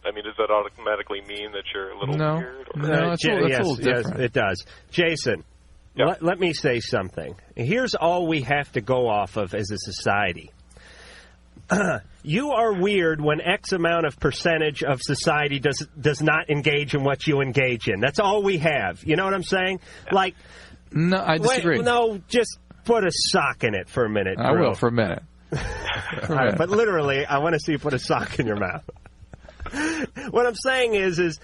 I mean, does that automatically mean that you're a little weird? Or? No, it's a little different. Yes, it does. Jason, let me say something. Here's all we have to go off of as a society. You are weird when X amount of percentage of society does not engage in what you engage in. That's all we have. You know what I'm saying? Like, no, I disagree. No, just put a sock in it for a minute. I will for a minute. All right, but literally, I want to see you put a sock in your mouth. What I'm saying is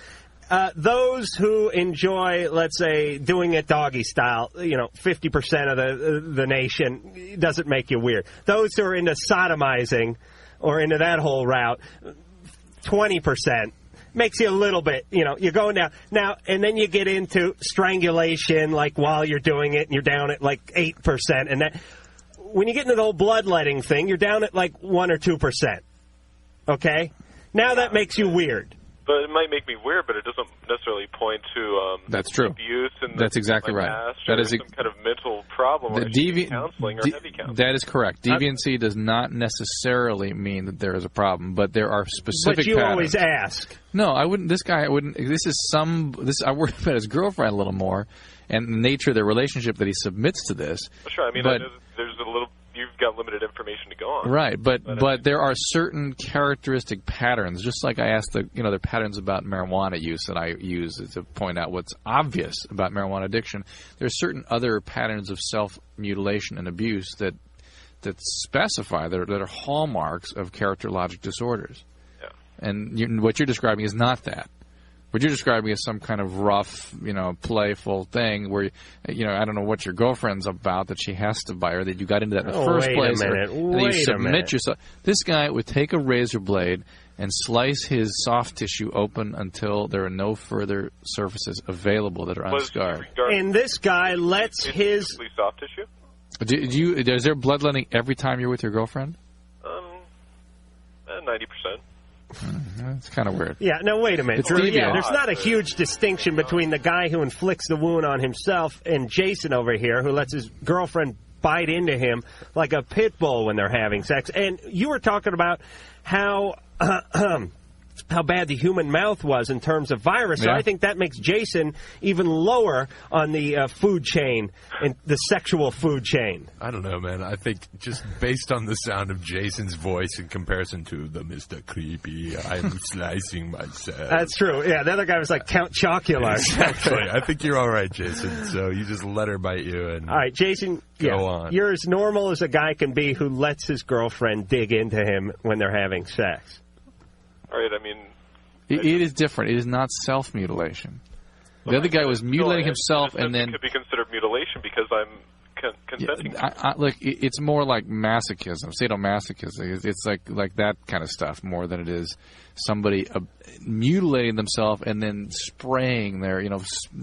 those who enjoy, let's say, doing it doggy style, 50% of the nation, doesn't make you weird. Those who are into sodomizing or into that whole route, 20%. Makes you a little bit, you're going down. Now, and then you get into strangulation, like, while you're doing it, and you're down at, like, 8%. And that, when you get into the whole bloodletting thing, you're down at, like, 1 or 2%. Okay? Now that makes you weird. But it might make me weird, but it doesn't necessarily point to that's true. abuse and that's exactly right. That is some kind of mental problem or counseling or heavy counseling. That is correct. Deviancy does not necessarily mean that there is a problem, but there are specific But you patterns. always ask. No, I wouldn't. This guy, I wouldn't. I worry about his girlfriend a little more and the nature of the relationship that he submits to this. Sure, I mean, but, there's a little. You've got limited information to go on. Right, but there are certain characteristic patterns, just like I asked there are patterns about marijuana use that I use to point out what's obvious about marijuana addiction. There are certain other patterns of self-mutilation and abuse that specify that are hallmarks of characterologic disorders. Yeah. And what you're describing is not that. What you're describing is some kind of rough, playful thing where, I don't know what your girlfriend's about that she has to buy or that you got into that in the first place. And you submit yourself. This guy would take a razor blade and slice his soft tissue open until there are no further surfaces available that are unscarred. And this guy lets his soft tissue. Is there bloodletting every time you're with your girlfriend? 90%. That's kind of weird. Yeah, no, wait a minute. Drew, there's not a huge distinction between the guy who inflicts the wound on himself and Jason over here, who lets his girlfriend bite into him like a pit bull when they're having sex. And you were talking about how bad the human mouth was in terms of virus. So I think that makes Jason even lower on the food chain, and the sexual food chain. I don't know, man. I think just based on the sound of Jason's voice in comparison to the Mr. Creepy, I'm slicing myself. That's true. Yeah, the other guy was like Count Chocula. Exactly. I think you're all right, Jason. So you just let her bite you. And all right, Jason, go on. You're as normal as a guy can be who lets his girlfriend dig into him when they're having sex. All right, I mean... It is different. It is not self-mutilation. The other guy was mutilating himself and then... It could be considered mutilation because I'm consenting. Look, it's more like masochism, sadomasochism. It's like that kind of stuff more than it is somebody mutilating themselves and then spraying their,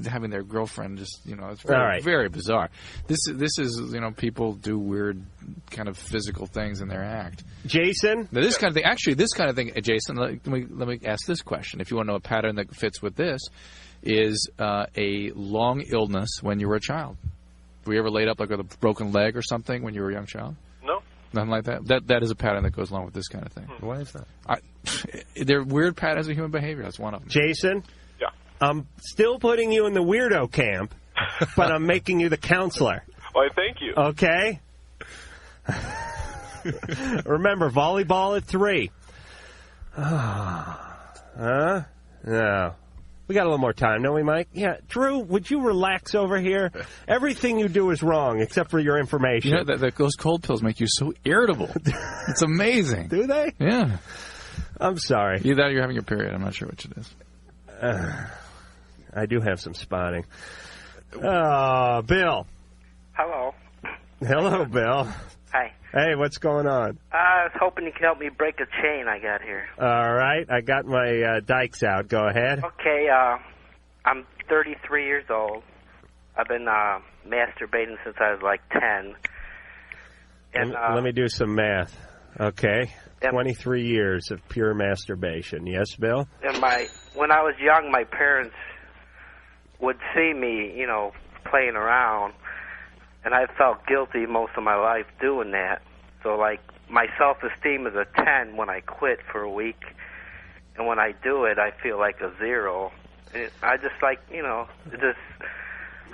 having their girlfriend just, it's very, very bizarre. This is, people do weird kind of physical things in their act. Jason? Now, this kind of thing, Jason, let me ask this question. If you want to know a pattern that fits with this, is a long illness when you were a child. Were you ever laid up like with a broken leg or something when you were a young child? No. Nothing like that? That is a pattern that goes along with this kind of thing. Why is that? They're weird patterns of human behavior. That's one of them. Jason? Yeah. I'm still putting you in the weirdo camp, but I'm making you the counselor. Why, thank you. Okay? Remember, volleyball at 3. Huh? No. We got a little more time, don't we, Mike? Yeah. Drew, would you relax over here? Everything you do is wrong, except for your information. Those cold pills make you so irritable. It's amazing. Do they? Yeah. I'm sorry. Either that or you're having your period. I'm not sure which it is. I do have some spotting. Oh, Bill. Hello. Hello, Bill. Hi. Hey, what's going on? I was hoping you could help me break a chain I got here. All right. I got my dikes out. Go ahead. Okay. I'm 33 years old. I've been masturbating since I was like 10. And, let me do some math. Okay. 23 years of pure masturbation. Yes, Bill? And when I was young, my parents would see me, playing around. And I felt guilty most of my life doing that. So, my self-esteem is a 10 when I quit for a week. and when I do it, I feel like a zero. I just like,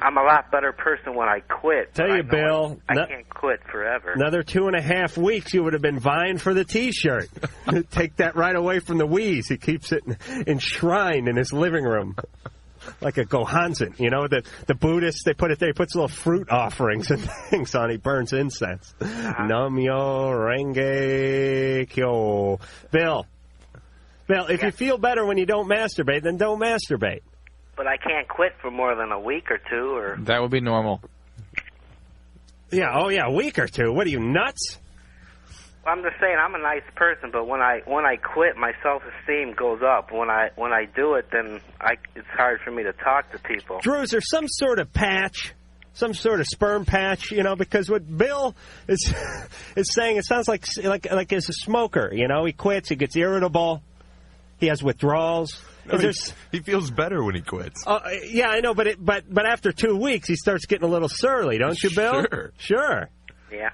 I'm a lot better person when I quit. Tell you, Bill, I can't quit forever. Another 2.5 weeks, you would have been vying for the T-shirt. Take that right away from the wheeze. He keeps it enshrined in his living room. Like a Gohanzen, the Buddhists, they put it there. He puts little fruit offerings and things on. He burns incense. Nam-myo renge kyo. Bill, if you feel better when you don't masturbate, then don't masturbate. But I can't quit for more than a week or two, or... That would be normal. Yeah, a week or two. What are you, nuts? Well, I'm just saying, I'm a nice person, but when I quit, my self-esteem goes up. When I do it, then it's hard for me to talk to people. Drew, is there some sort of patch, some sort of sperm patch, because what Bill is saying, it sounds like as a smoker, he quits, he gets irritable, he has withdrawals. No, he feels better when he quits. Yeah, I know, but after 2 weeks, he starts getting a little surly, don't you, Bill? Sure. Yeah.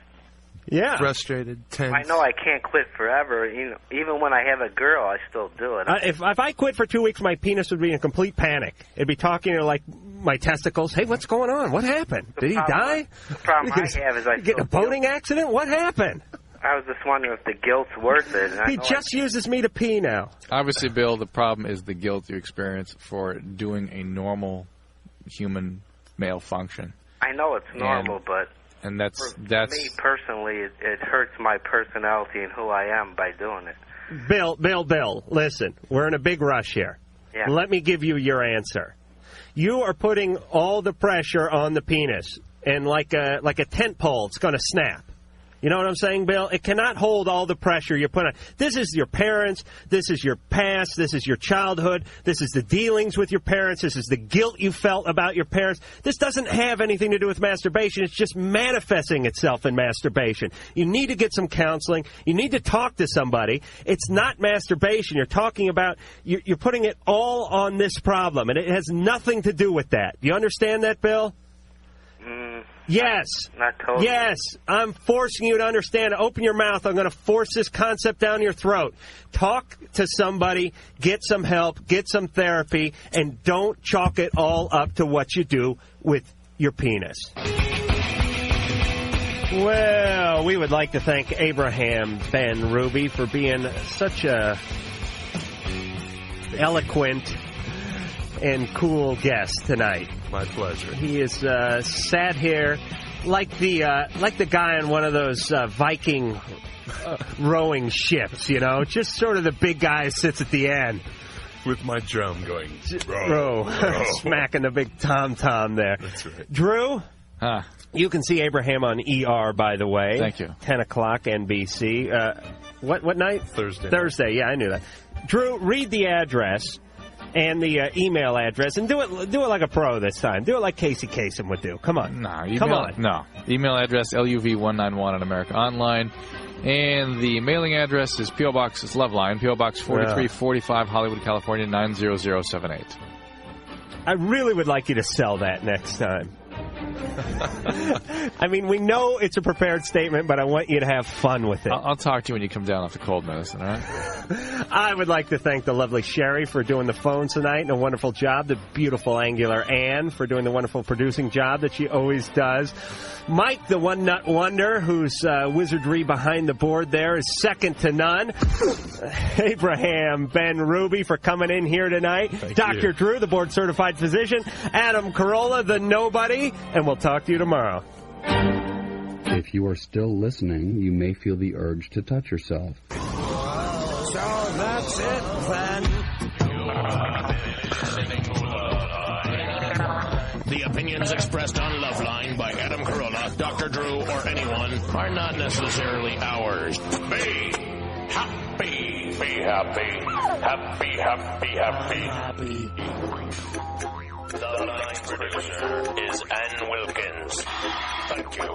Yeah. Frustrated, tense. I know I can't quit forever. Even when I have a girl, I still do it. If I quit for 2 weeks, my penis would be in complete panic. It'd be talking to, like, my testicles. Hey, what's going on? What happened? Did he die? The problem I have is I get in a boating accident? What happened? I was just wondering if the guilt's worth it. He just uses me to pee now. Obviously, Bill, the problem is the guilt you experience for doing a normal human male function. I know it's normal, but that's me personally, it hurts my personality and who I am by doing it. Bill, listen, we're in a big rush here. Yeah. Let me give you your answer. You are putting all the pressure on the penis, and like a tent pole, it's going to snap. You know what I'm saying, Bill? It cannot hold all the pressure you put on. This is your parents. This is your past. This is your childhood. This is the dealings with your parents. This is the guilt you felt about your parents. This doesn't have anything to do with masturbation. It's just manifesting itself in masturbation. You need to get some counseling. You need to talk to somebody. It's not masturbation. You're talking about, you're putting it all on this problem, and it has nothing to do with that. Do you understand that, Bill? Yes. Not totally. Yes. I'm forcing you to understand. Open your mouth. I'm going to force this concept down your throat. Talk to somebody. Get some help. Get some therapy. And don't chalk it all up to what you do with your penis. Well, we would like to thank Abraham Benrubi for being such a eloquent and cool guest tonight. My pleasure. He is sat here like the guy on one of those Viking rowing ships, just sort of the big guy who sits at the end. With my drum going, row. Smacking the big tom-tom there. That's right. Drew? You can see Abraham on ER, by the way. Thank you. 10 o'clock NBC. What night? Thursday, yeah, I knew that. Drew, read the address and the email address, and do it like a pro this time. Do it like Casey Kasem would do. Come on. Come on. No. Email address, LUV191 on America Online. And the mailing address is P.O. Box, it's Loveline, P.O. Box 4345, Hollywood, California, 90078. I really would like you to sell that next time. I mean, we know it's a prepared statement, but I want you to have fun with it. I'll talk to you when you come down off the cold medicine, all right? I would like to thank the lovely Sherry for doing the phones tonight and a wonderful job. The beautiful Angular Ann for doing the wonderful producing job that she always does. Mike, the one nut wonder, whose wizardry behind the board there is second to none. Abraham Benrubi for coming in here tonight. Dr. Drew, the board-certified physician. Adam Carolla, the nobody. And we'll talk to you tomorrow. If you are still listening, you may feel the urge to touch yourself. So that's it, then. The opinions expressed on Loveline by Adam Carolla, Dr. Drew, or anyone are not necessarily ours. Be happy. Be happy. Happy, happy, happy. The line producer is Ann Wilkins. Thank you.